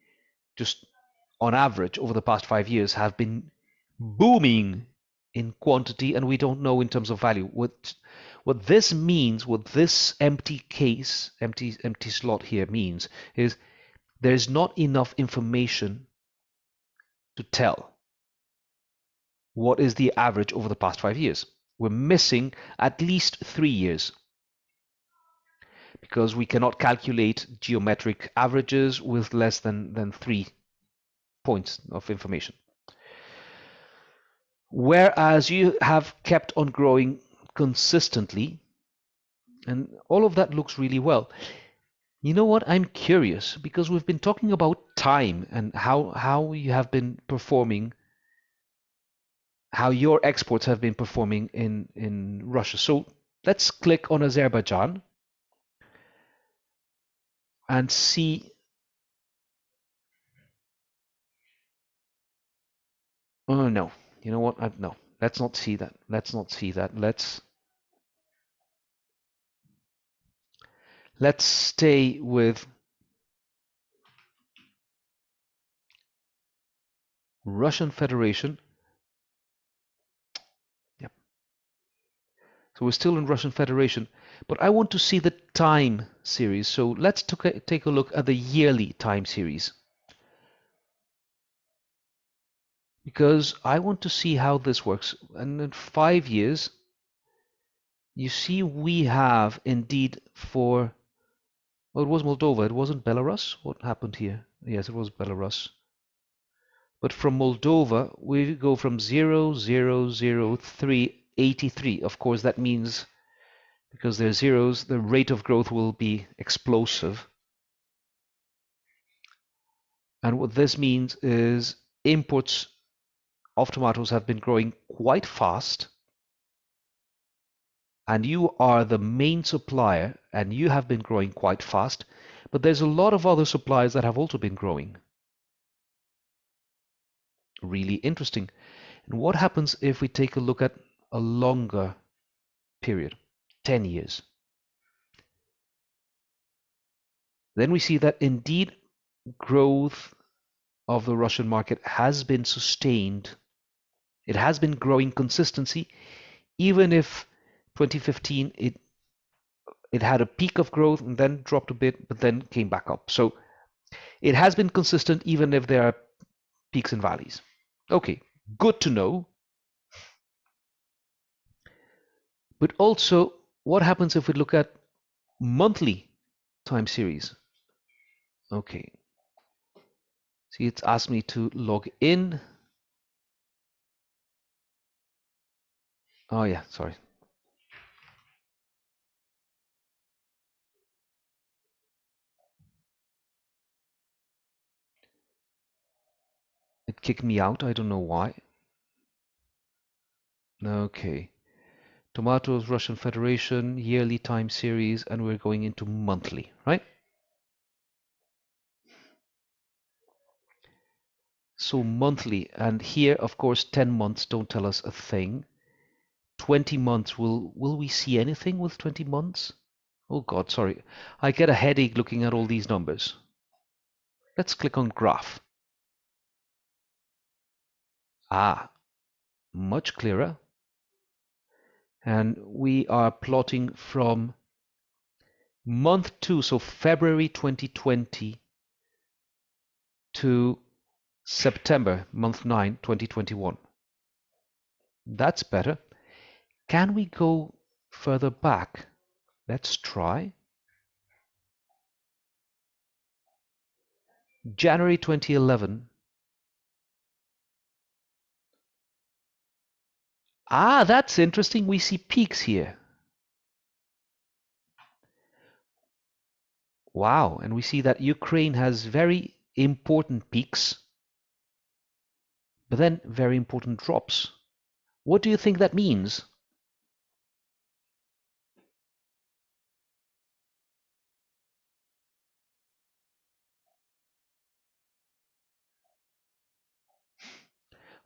just on average over the past 5 years, have been booming in quantity, and we don't know in terms of value. What this means, what this empty slot here means, is there's not enough information to tell what is the average over the past 5 years. We're missing at least 3 years because we cannot calculate geometric averages with less than 3 points of information. Whereas you have kept on growing consistently, and all of that looks really well. You know what? I'm curious because we've been talking about time and how you have been performing, how your exports have been performing in Russia. So let's click on Azerbaijan and see. Oh no, you know what? No, let's not see that. Let's not see that. Let's stay with Russian Federation. Yep. So we're still in Russian Federation, but I want to see the time series. So let's take a look at the yearly time series, because I want to see how this works. And in 5 years, you see we have indeed for, oh, it was Moldova, it wasn't Belarus. What happened here? Yes, it was Belarus. But from Moldova, we go from 0,00383. Of course, that means because they're zeros, the rate of growth will be explosive. And what this means is imports of tomatoes have been growing quite fast. And you are the main supplier, and you have been growing quite fast. But there's a lot of other suppliers that have also been growing. Really interesting. And what happens if we take a look at a longer period, 10 years? Then we see that indeed growth of the Russian market has been sustained. It has been growing consistency, even if 2015 it had a peak of growth and then dropped a bit, but then came back up. So it has been consistent even if there are peaks and valleys. Okay, good to know. But also, what happens if we look at monthly time series? Okay. See, it's asked me to log in. Oh yeah, sorry. kicked me out. I don't know why. Okay. Tomatoes, Russian Federation, yearly time series, and we're going into monthly, right? So monthly, and here, of course, 10 months don't tell us a thing. 20 months, will we see anything with 20 months? Oh God, sorry. I get a headache looking at all these numbers. Let's click on graph. Ah, much clearer. And we are plotting from month 2, so February 2020 to September, month 9, 2021. That's better. Can we go further back? Let's try. January 2011. Ah, that's interesting. We see peaks here. Wow, and we see that Ukraine has very important peaks, but then very important drops. What do you think that means?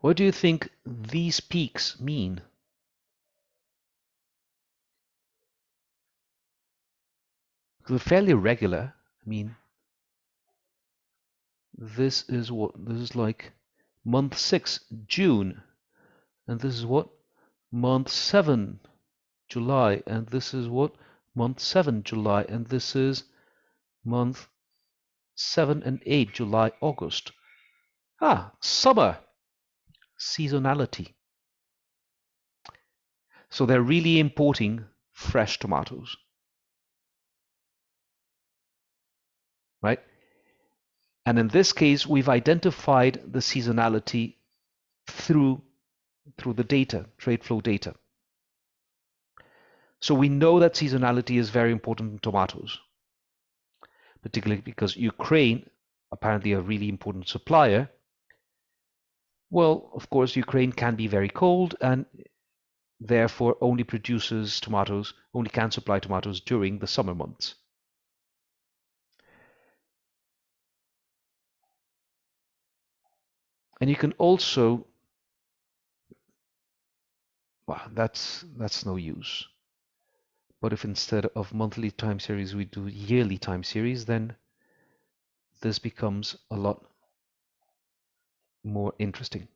What do you think these peaks mean? They're fairly regular. I mean, this is what? This is like month 6, June. And this is what? Month 7, July. And this is what? Month 7, July. And this is month 7 and 8, July, August. Ah, summer. Seasonality. So they're really importing fresh tomatoes. Right? And in this case, we've identified the seasonality through the data, trade flow data. So we know that seasonality is very important in tomatoes, particularly because Ukraine, apparently a really important supplier. Well, of course, Ukraine can be very cold and therefore only produces tomatoes, only can supply tomatoes during the summer months. And you can also, well, that's no use. But if instead of monthly time series we do yearly time series, then this becomes a lot more interesting.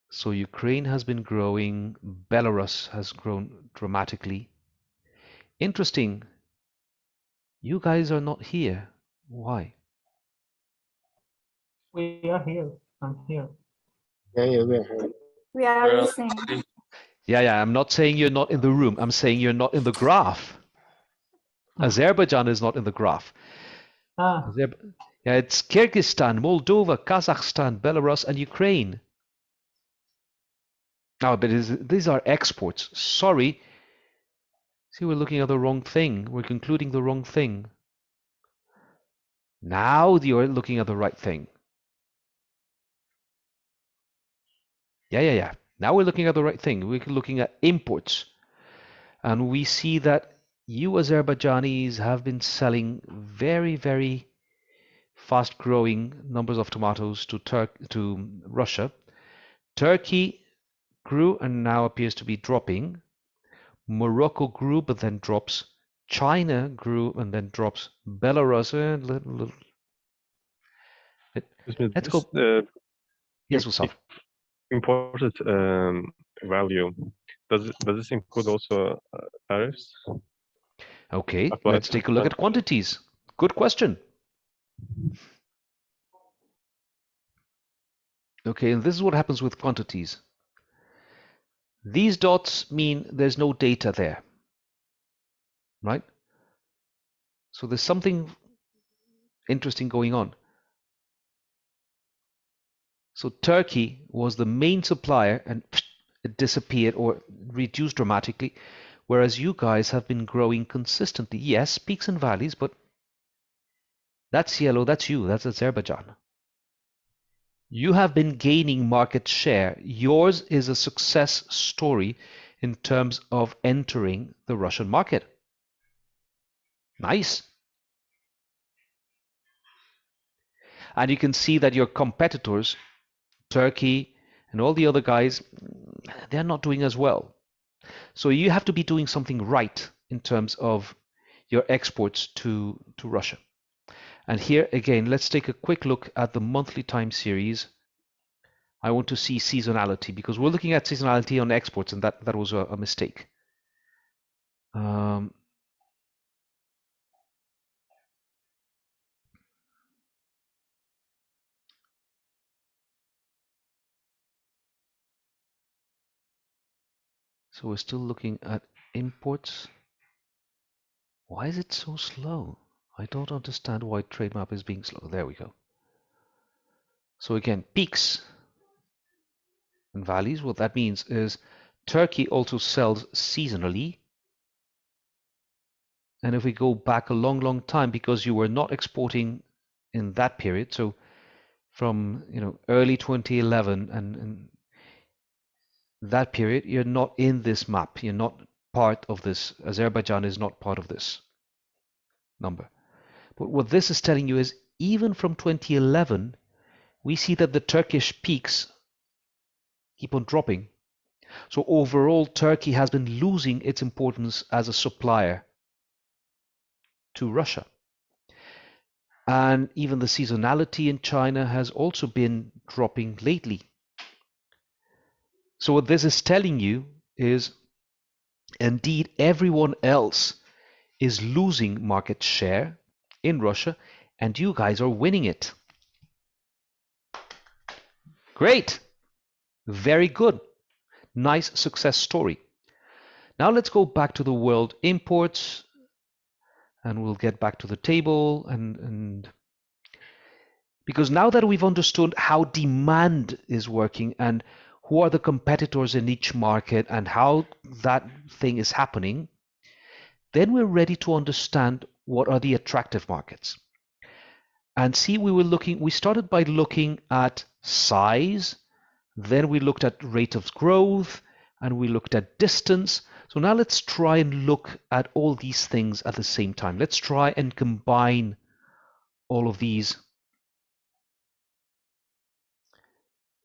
So Ukraine has been growing, Belarus has grown dramatically. Interesting. You guys are not here. Why? We are here. I'm here. We are Well, listening. Yeah, I'm not saying you're not in the room. I'm saying you're not in the graph. Azerbaijan is not in the graph. Ah, Yeah, it's Kyrgyzstan, Moldova, Kazakhstan, Belarus, and Ukraine. Oh, but these are exports. Sorry. See, we're looking at the wrong thing. We're concluding the wrong thing. Now you're looking at the right thing. Yeah. Now we're looking at the right thing. We're looking at imports. And we see that you Azerbaijanis have been selling very, very fast-growing numbers of tomatoes to Russia. Turkey grew and now appears to be dropping. Morocco grew but then drops. China grew and then drops. Belarus, let's go. Yes, Usaf. Imported value. Does this include also tariffs? Okay, Applied let's take a look at quantities. Good question. Okay, and this is what happens with quantities. These dots mean there's no data there, right? So there's something interesting going on. So Turkey was the main supplier and it disappeared or reduced dramatically, whereas you guys have been growing consistently. Yes, peaks and valleys, but that's yellow, that's you, that's Azerbaijan. You have been gaining market share. Yours is a success story in terms of entering the Russian market. Nice. And you can see that your competitors, Turkey and all the other guys, they're not doing as well. So you have to be doing something right in terms of your exports to Russia. And here again, let's take a quick look at the monthly time series. I want to see seasonality because we're looking at seasonality on exports, and that was a mistake. So we're still looking at imports. Why is it so slow? I don't understand why trade map is being slow. There we go. So again, peaks and valleys. What that means is Turkey also sells seasonally. And if we go back a long, long time, because you were not exporting in that period, so from early 2011 and that period, you're not in this map. You're not part of this. Azerbaijan is not part of this number. But what this is telling you is even from 2011, we see that the Turkish peaks keep on dropping. So overall, Turkey has been losing its importance as a supplier to Russia. And even the seasonality in China has also been dropping lately. So what this is telling you is indeed everyone else is losing market share in Russia and you guys are winning it. Great. Very good. Nice success story. Now let's go back to the world imports and we'll get back to the table and because now that we've understood how demand is working and who are the competitors in each market and how that thing is happening, then we're ready to understand what are the attractive markets. And see, we started by looking at size, then we looked at rate of growth, and we looked at distance. So now let's try and look at all these things at the same time. Let's try and combine all of these.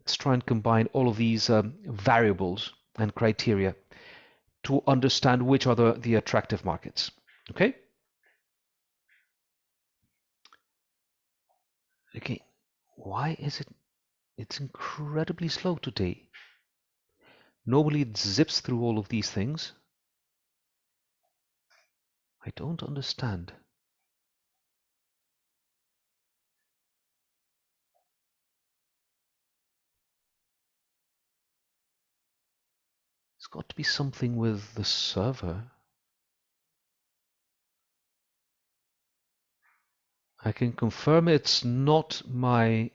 Let's try and combine all of these variables and criteria to understand which are the attractive markets. Okay? Okay, why is it? It's incredibly slow today. Normally it zips through all of these things. I don't understand. It's got to be something with the server. I can confirm it's not my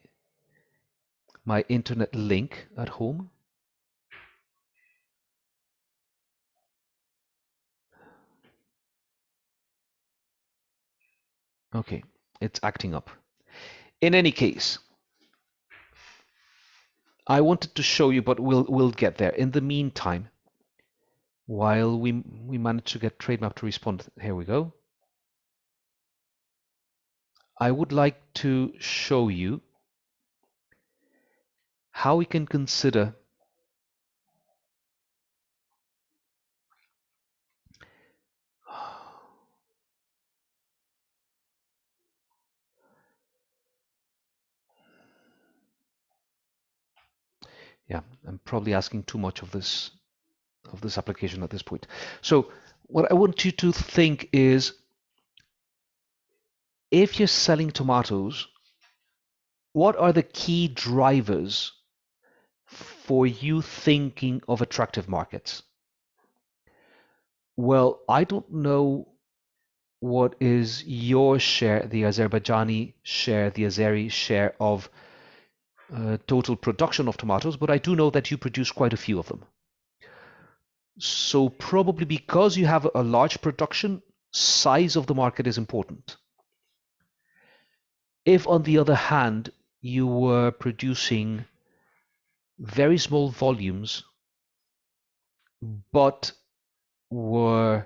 internet link at home. Okay, it's acting up. In any case, I wanted to show you, but we'll get there. In the meantime, while we manage to get TradeMap to respond, here we go. I would like to show you how we can consider yeah, I'm probably asking too much of this application at this point. So what I want you to think is, if you're selling tomatoes, what are the key drivers for you thinking of attractive markets? Well, I don't know what is your share, the Azerbaijani share, the Azeri share of total production of tomatoes, but I do know that you produce quite a few of them. So probably because you have a large production, size of the market is important. If on the other hand, you were producing very small volumes, but were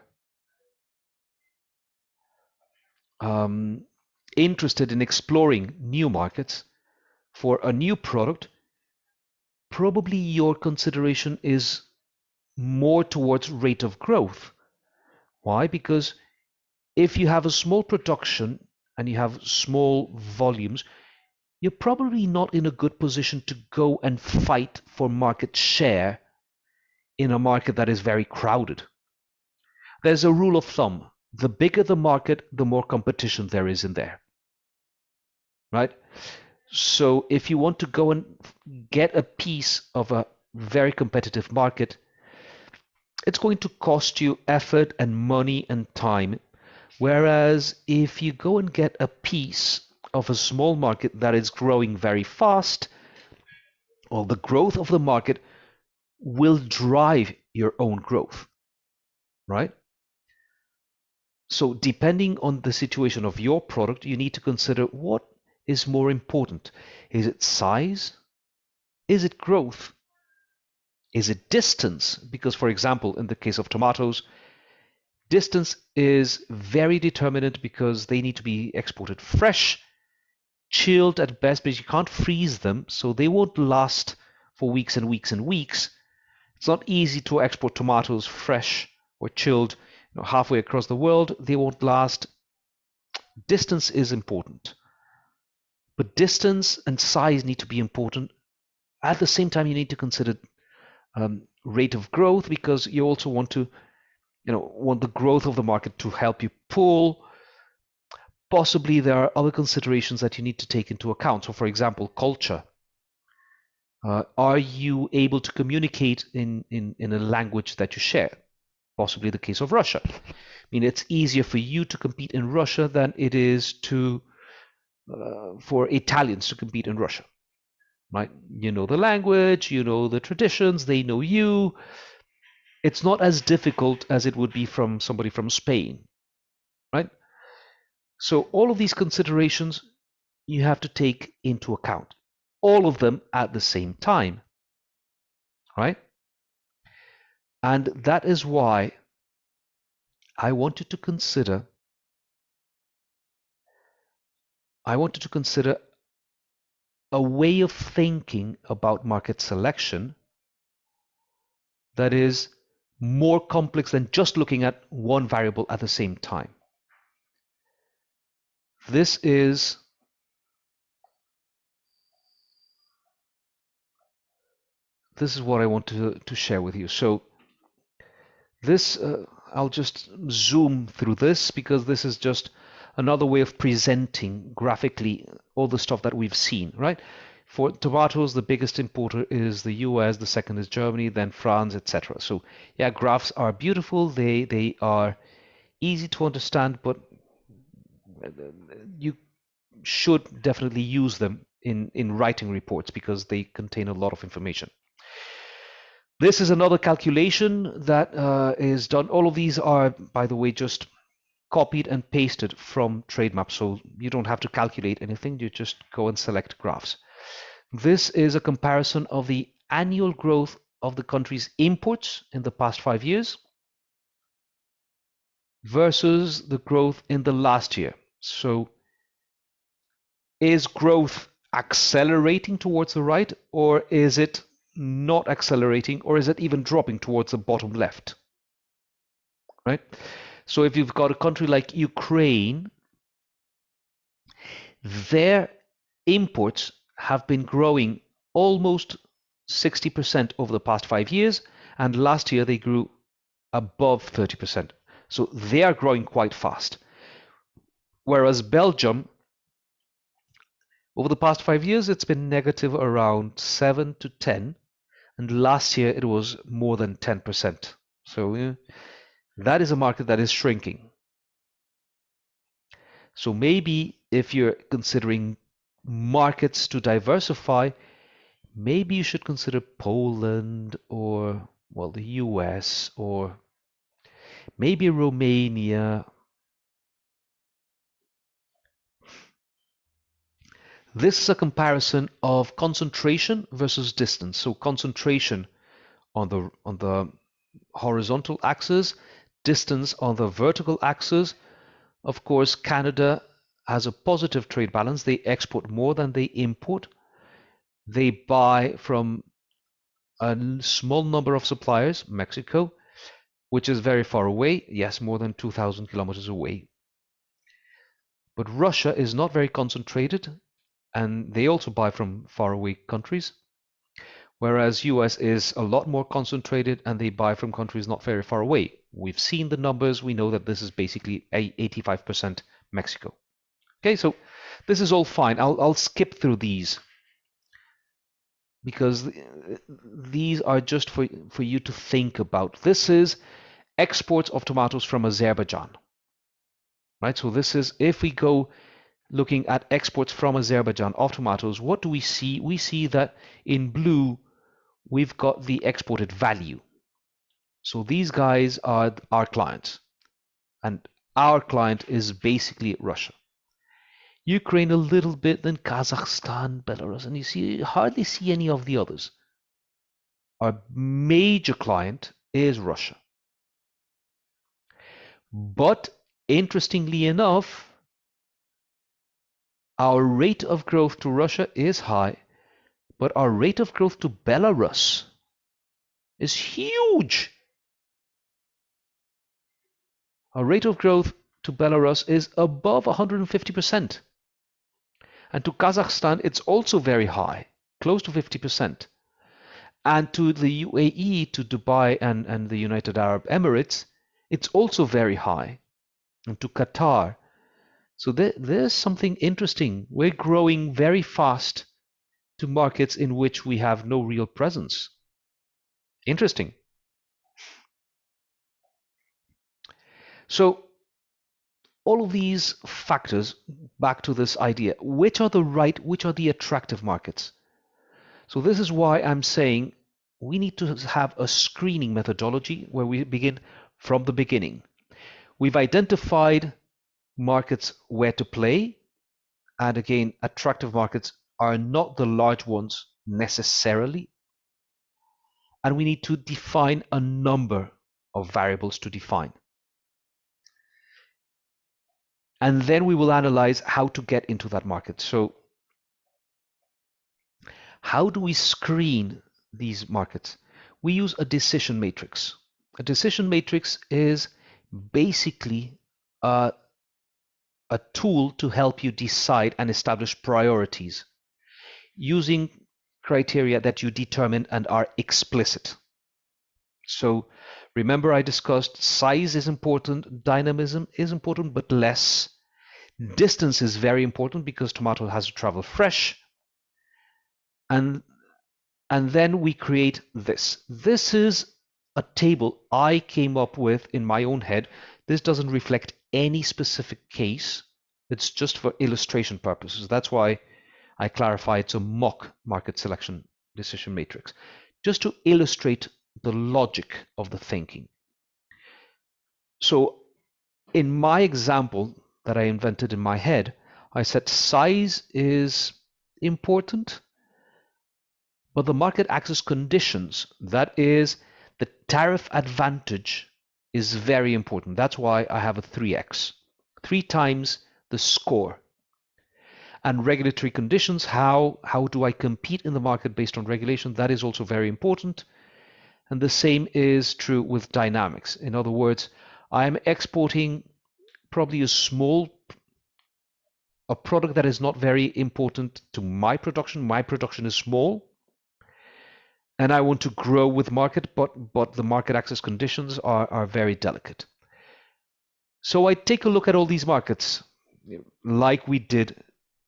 interested in exploring new markets for a new product, probably your consideration is more towards rate of growth. Why? Because if you have a small production and you have small volumes, you're probably not in a good position to go and fight for market share in a market that is very crowded. There's a rule of thumb. The bigger the market, the more competition there is in there. Right? So if you want to go and get a piece of a very competitive market, it's going to cost you effort and money and time. Whereas if you go and get a piece of a small market that is growing very fast, or the growth of the market will drive your own growth, right? So depending on the situation of your product, you need to consider what is more important. Is it size? Is it growth? Is it distance? Because, for example, in the case of tomatoes, distance is very determinant because they need to be exported fresh, chilled at best, but you can't freeze them, so they won't last for weeks and weeks and weeks. It's not easy to export tomatoes fresh or chilled, halfway across the world. They won't last. Distance is important, but distance and size need to be important. At the same time, you need to consider rate of growth, because you also want to, want the growth of the market to help you pull. Possibly there are other considerations that you need to take into account. So, for example, culture. Are you able to communicate in a language that you share? Possibly the case of Russia. I mean, it's easier for you to compete in Russia than it is for Italians to compete in Russia, right? You know the language, you know the traditions, they know you. It's not as difficult as it would be from somebody from Spain, right? So all of these considerations you have to take into account, all of them at the same time, right? And that is why I wanted to consider a way of thinking about market selection that is more complex than just looking at one variable at the same time. This is what I want to share with you. So this, I'll just zoom through this, because this is just another way of presenting graphically all the stuff that we've seen, right? For tomatoes, the biggest importer is the US, the second is Germany, then France, etc. So yeah, graphs are beautiful. They are easy to understand, but you should definitely use them in writing reports, because they contain a lot of information. This is another calculation that is done. All of these are, by the way, just copied and pasted from TradeMap, so you don't have to calculate anything. You just go and select graphs. This is a comparison of the annual growth of the country's imports in the past 5 years versus the growth in the last year. So is growth accelerating towards the right, or is it not accelerating, or is it even dropping towards the bottom left, right? So if you've got a country like Ukraine, their imports have been growing almost 60% over the past 5 years, and last year they grew above 30%. So they are growing quite fast. Whereas Belgium, over the past 5 years, it's been negative around 7 to 10, and last year it was more than 10%. So that is a market that is shrinking. So maybe if you're considering markets to diversify, maybe you should consider Poland, or, well, the US, or maybe Romania. This is a comparison of concentration versus distance. So concentration on the horizontal axis, distance on the vertical axis. Of course, Canada has a positive trade balance. They export more than they import. They buy from a small number of suppliers, Mexico, which is very far away. Yes, more than 2,000 kilometers away. But Russia is not very concentrated, and they also buy from faraway countries. Whereas US is a lot more concentrated and they buy from countries not very far away. We've seen the numbers. We know that this is basically 85% Mexico. Okay, so this is all fine. I'll skip through these because these are just for you to think about. This is exports of tomatoes from Azerbaijan. Right, so this is, if we go looking at exports from Azerbaijan of tomatoes, what do we see? We see that in blue, we've got the exported value. So these guys are our clients, and our client is basically Russia. Ukraine a little bit, then Kazakhstan, Belarus, and you hardly see any of the others. Our major client is Russia. But interestingly enough, our rate of growth to Russia is high, but our rate of growth to Belarus is huge. Our rate of growth to Belarus is above 150%. And to Kazakhstan, it's also very high, close to 50%. And to the UAE, to Dubai and the United Arab Emirates, it's also very high. And to Qatar. So there's something interesting. We're growing very fast to markets in which we have no real presence. Interesting. So all of these factors, back to this idea, which are the attractive markets? So this is why I'm saying we need to have a screening methodology where we begin from the beginning. We've identified markets where to play, and again, attractive markets are not the large ones necessarily, and we need to define a number of variables to define. And then we will analyze how to get into that market. So how do we screen these markets? We use a decision matrix. A decision matrix is basically a tool to help you decide and establish priorities using criteria that you determine and are explicit. So remember, I discussed size is important, dynamism is important, but less. Distance is very important because tomato has to travel fresh. And then we create this. This is a table I came up with in my own head. This doesn't reflect any specific case. It's just for illustration purposes. That's why I clarify it's a mock market selection decision matrix, just to illustrate the logic of the thinking. So in my example that I invented in my head, I said size is important, but the market access conditions, that is the tariff advantage, is very important. That's why I have a 3x, 3 times the score. And regulatory conditions, how do I compete in the market based on regulation? That is also very important. And the same is true with dynamics. In other words, I'm exporting probably a product that is not very important to my production. My production is small, and I want to grow with market, but the market access conditions are very delicate. So I take a look at all these markets, like we did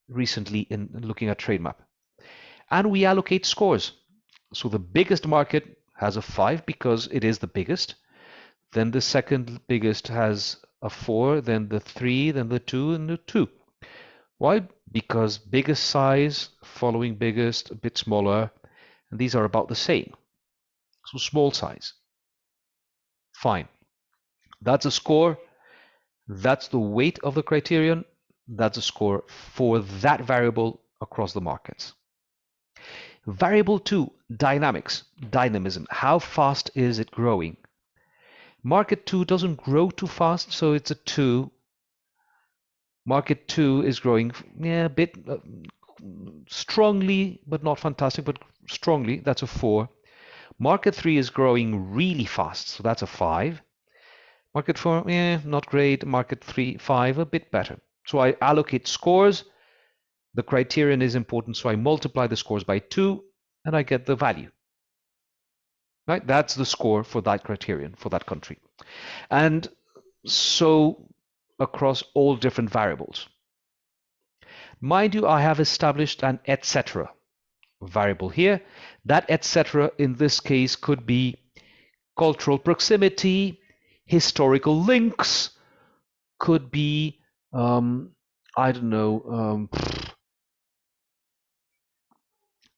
recently in looking at TradeMap, and we allocate scores. So the biggest market has a 5 because it is the biggest. Then the second biggest has a 4, then the 3, then the 2, and the 2. Why? Because biggest size, following biggest, a bit smaller, and these are about the same. So small size. Fine. That's a score. That's the weight of the criterion. That's a score for that variable across the markets. Variable 2, dynamics, dynamism. How fast is it growing? Market 2 doesn't grow too fast, so it's a 2. Market 2 is growing a bit strongly, but not fantastic, but strongly. That's a 4. Market 3 is growing really fast, so that's a 5. Market 4, not great. Market 3, 5, a bit better. So I allocate scores. The criterion is important, so I multiply the scores by 2, and I get the value. Right? That's the score for that criterion, for that country. And so across all different variables. Mind you, I have established an etc. variable here. That etc. in this case could be cultural proximity, historical links, could be, I don't know,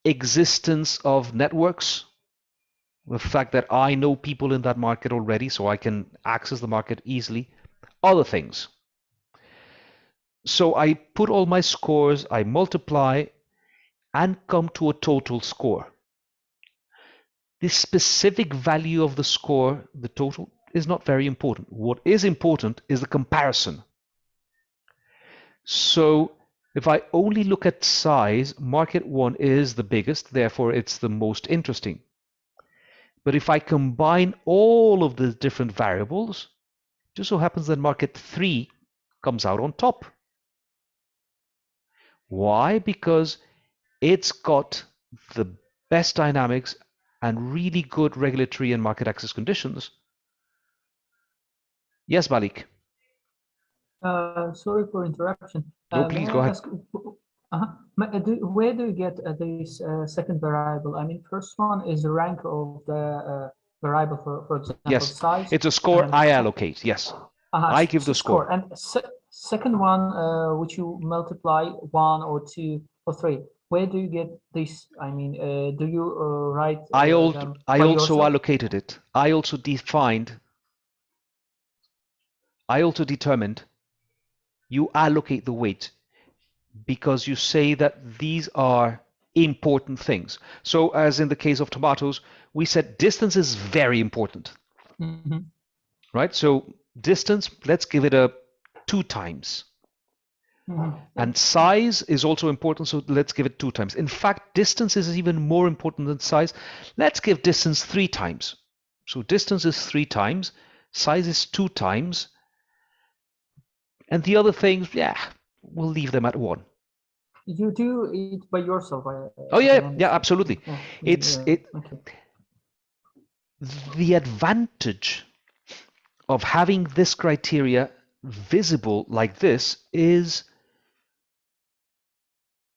existence of networks, the fact that I know people in that market already, so I can access the market easily, other things. So I put all my scores, I multiply, and come to a total score. The specific value of the score, the total, is not very important. What is important is the comparison. So if I only look at size, market 1 is the biggest, therefore it's the most interesting. But if I combine all of the different variables, it just so happens that market 3 comes out on top. Why? Because it's got the best dynamics and really good regulatory and market access conditions. Yes, Malik. Sorry for interruption. No, please go ahead. Where do you get this second variable? I mean, first one is the rank of the variable, for example, yes, size. It's a score I allocate. Yes, I give the score. And second one, which you multiply 1 or 2 or 3. Where do you get this? I mean, do you write? I also yourself? allocated it. I also determined. You allocate the weight because you say that these are important things. So as in the case of tomatoes, we said distance is very important. Mm-hmm. Right? So distance, let's give it a 2 times. Mm-hmm. And size is also important, so let's give it 2 times. In fact, distance is even more important than size. Let's give distance 3 times. So distance is 3 times, size is 2 times, and the other things, we'll leave them at 1. You do it by yourself. Oh yeah, absolutely. Okay. The advantage of having this criteria visible like this is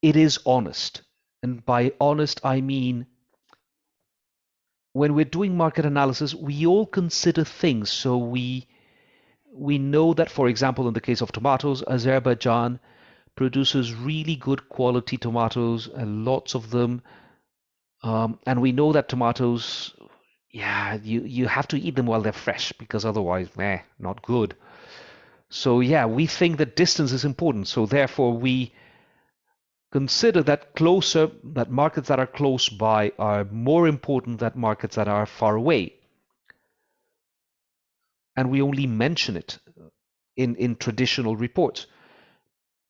it is honest. And by honest, I mean when we're doing market analysis, we all consider things. So we know that, for example, in the case of tomatoes, Azerbaijan produces really good quality tomatoes, and lots of them. And we know that tomatoes, you have to eat them while they're fresh because otherwise, not good. So we think that distance is important. So therefore, we consider that markets that are close by are more important than markets that are far away. And we only mention it in traditional reports.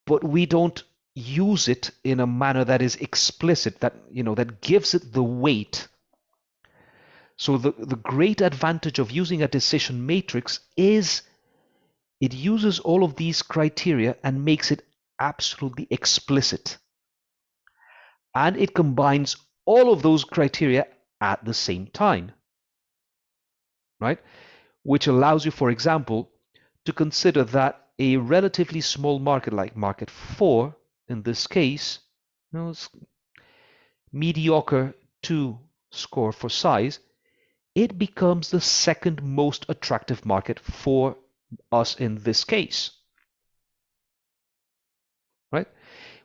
But we don't use it in a manner that is explicit, that gives it the weight. So the great advantage of using a decision matrix is it uses all of these criteria and makes it absolutely explicit. And it combines all of those criteria at the same time, right? Which allows you, for example, to consider that a relatively small market like market 4, in this case, mediocre 2 score for size, it becomes the second most attractive market for us in this case. Right?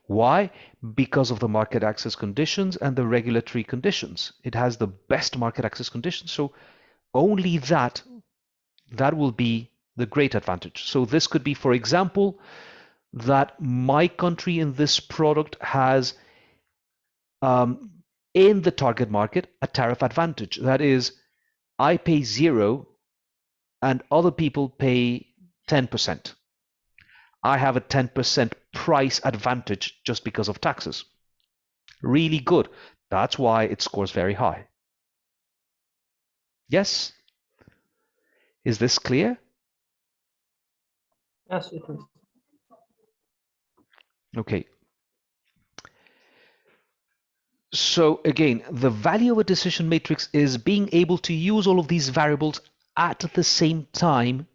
Why? Because of the market access conditions and the regulatory conditions. It has the best market access conditions, so only that will be the great advantage. So this could be, for example, that my country in this product has, in the target market, a tariff advantage. That is, I pay 0 and other people pay 10%. I have a 10% price advantage just because of taxes. Really good. That's why it scores very high. Yes? Is this clear? Yes, it is. Okay. So again, the value of a decision matrix is being able to use all of these variables at the same time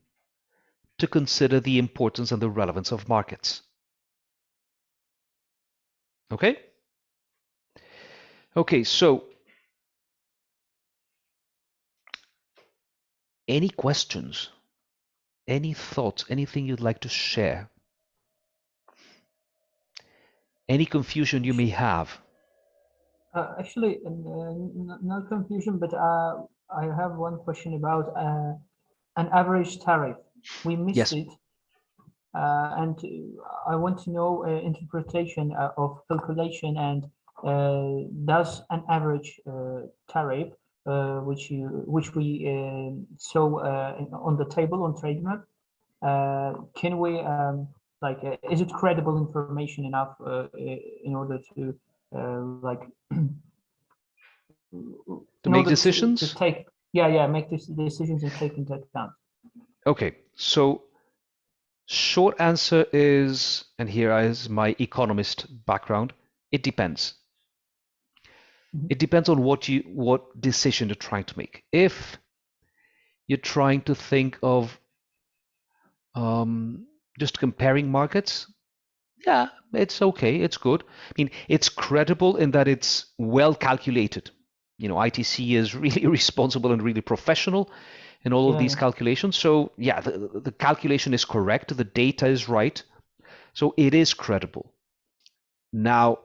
to consider the importance and the relevance of markets. Okay? Okay, so any questions? Any thoughts? Anything you'd like to share? Any confusion you may have? Actually, no confusion, but I have one question about an average tariff. We missed Yes. it, and I want to know interpretation of calculation and does an average tariff, which we saw on the table on TradeMap, can we like is it credible information enough in order to like to make decisions? to take make these decisions and take into account. Okay, so short answer is, and here is my economist background, it depends. It depends on what decision you're trying to make. If you're trying to think of just comparing markets, yeah, it's okay, it's good. I mean, it's credible in that it's well calculated. You know, ITC is really responsible and really professional in all of these calculations. So yeah, the calculation is correct, the data is right, so it is credible. Now,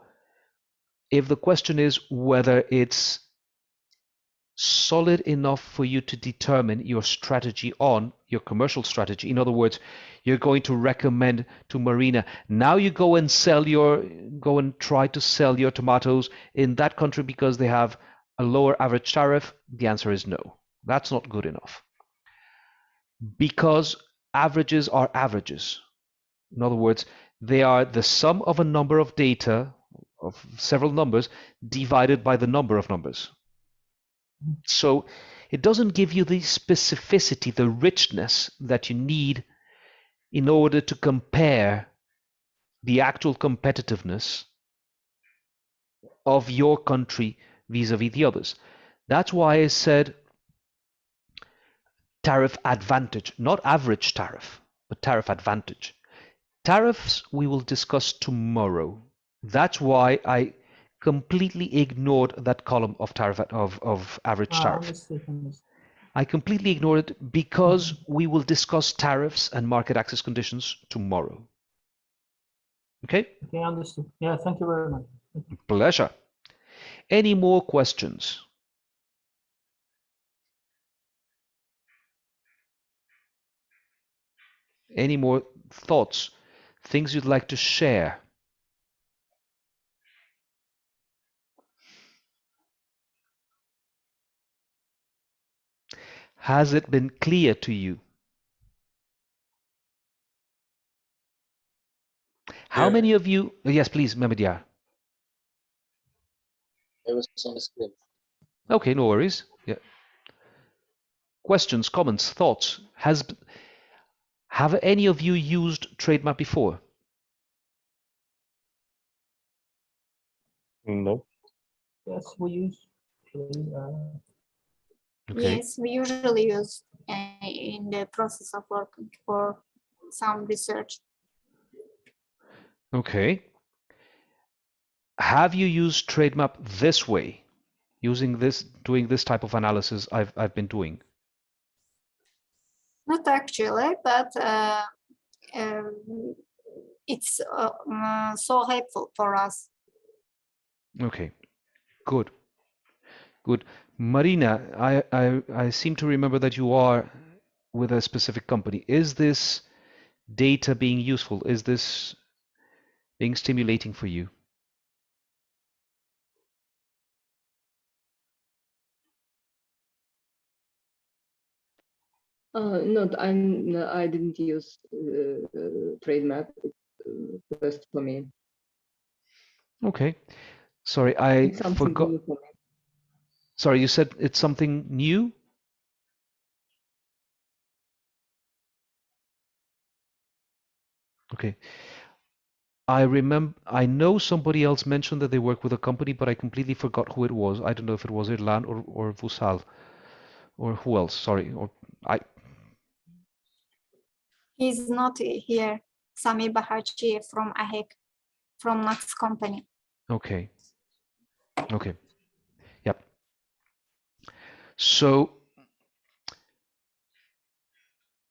if the question is whether it's solid enough for you to determine your strategy on your commercial strategy, in other words, you're going to recommend to Marina, now you go and try to sell your tomatoes in that country because they have a lower average tariff, the answer is no. That's not good enough. Because averages are averages. In other words, they are the sum of a number of data, of several numbers, divided by the number of numbers. So it doesn't give you the specificity, the richness that you need in order to compare the actual competitiveness of your country vis-a-vis the others. That's why I said tariff advantage, not average tariff, but tariff advantage. Tariffs we will discuss tomorrow. That's why I completely ignored that column of tariff of average tariff. I completely ignored it because we will discuss tariffs and market access conditions tomorrow. Okay? Okay, understood. Yeah, thank you very much. Pleasure. Any more questions? Any more thoughts? Things you'd like to share? Has it been clear to you? How many of you? Yes, please, Mehmediar. It was on the screen. Okay, no worries. Yeah. Questions, comments, thoughts? Have any of you used TradeMap before? No. Yes, we use. Okay. Yes, we usually use in the process of working for some research. Okay. Have you used TradeMap this way, using this, doing this type of analysis I've been doing? Not actually, but it's so helpful for us. Okay, good, good. Marina, I seem to remember that you are with a specific company. Is this data being useful? Is this being stimulating for you? No, I didn't use trade map. It's first for me. Okay. Sorry, I It's something forgot. new for me. Sorry, you said it's something new? Okay. I know somebody else mentioned that they work with a company, but I completely forgot who it was. I don't know if it was Irlan or Vusal or who else. Sorry. Or I He's not here. Sami Baharchi from AHEC, from Max Company. okay. Okay. Yep. So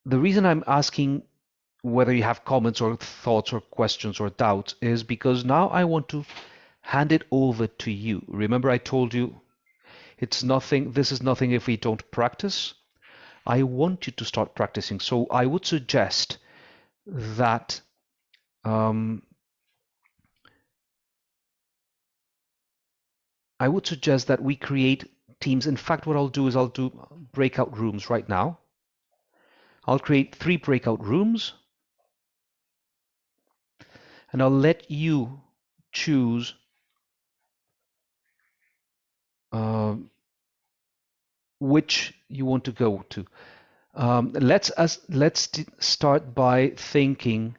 the reason I'm asking whether you have comments or thoughts or questions or doubts is because now I want to hand it over to you. Remember, I told you it's nothing, this is nothing if we don't practice. I want you to start practicing. So I would suggest that we create teams. In fact, what I'll do is I'll do breakout rooms right now. I'll create 3 breakout rooms and I'll let you choose which you want to go to. Let's start by thinking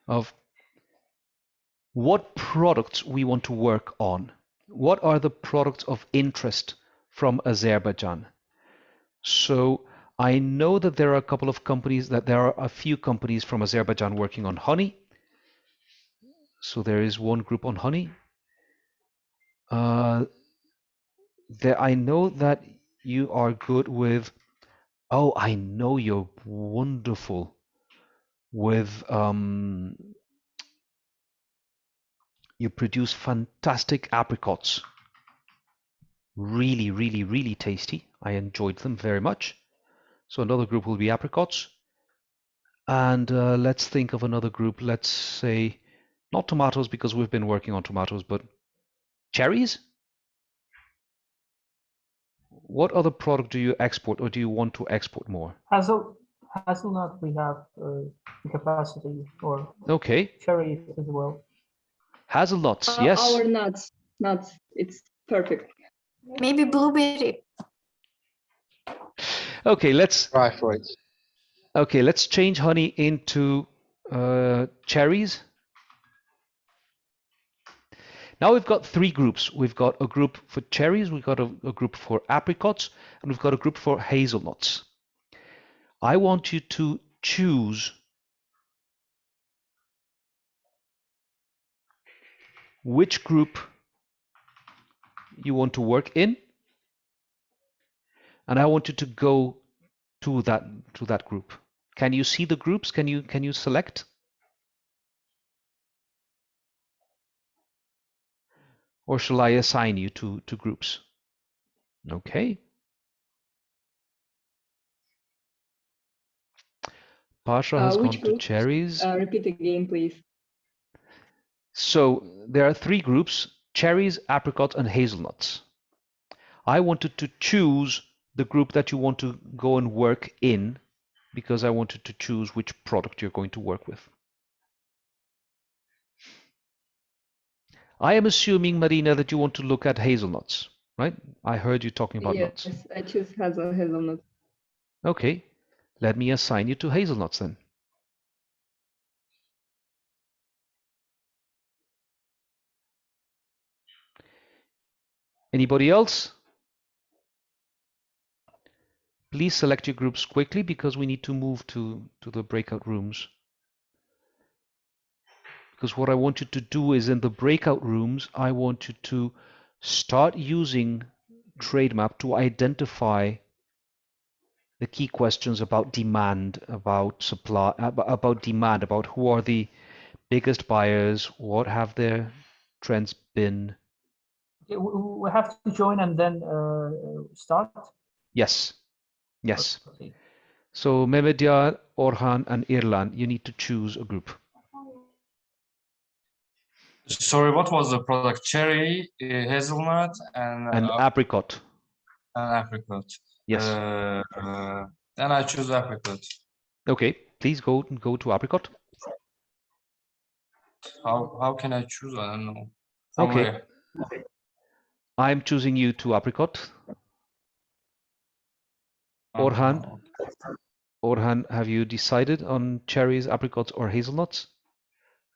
of what products we want to work on. What are the products of interest from Azerbaijan? So I know that there are a couple of companies, that there are a few companies from Azerbaijan working on honey. So there is one group on honey. I know that you are good with, oh, I know you're wonderful with, you produce fantastic apricots. Really, really, really tasty. I enjoyed them very much. So another group will be apricots. And let's think of another group. Let's say, not tomatoes because we've been working on tomatoes, but cherries? What other product do you export or do you want to export more? Hazelnut, we have the capacity, or Okay. cherries as well. Hazelnuts, yes. Our nuts, it's perfect. Maybe blueberry. Okay, let's Try for it. okay, let's change honey into cherries. Now we've got 3 groups. We've got a group for cherries, we've got a group for apricots, and we've got a group for hazelnuts. I want you to choose which group you want to work in, and I want you to go to that group. Can you see the groups? Can you select? Or shall I assign you to groups? Okay. Pasha has gone Which to group? cherries. Repeat again, please. So there are 3 groups: cherries, apricots, and hazelnuts. I wanted to choose the group that you want to go and work in because I wanted to choose which product you're going to work with. I am assuming, Marina, that you want to look at hazelnuts, right? I heard you talking about nuts. Yes, I choose hazelnut. Okay, let me assign you to hazelnuts then. Anybody else? Please select your groups quickly because we need to move to the breakout rooms. Because what I want you to do is in the breakout rooms, I want you to start using TradeMap to identify the key questions about demand, about supply, about demand, about who are the biggest buyers, what have their trends been. Okay, we have to join and then start. Yes, yes. Okay. So Mehmedyar, Orhan, and Irlan, you need to choose a group. Sorry, what was the product? Cherry, hazelnut, And apricot. apricot. Yes. Then I choose apricot. Okay, please go to apricot. How can I choose? I don't know. Okay. Somewhere. I'm choosing you to apricot. Orhan, Orhan, have you decided on cherries, apricots, or hazelnuts?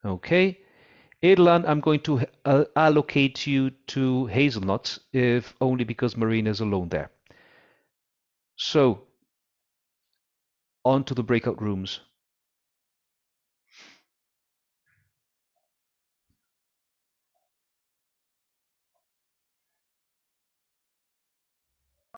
Okay. Erlan, I'm going to allocate you to hazelnuts, if only because Marina is alone there. So, on to the breakout rooms.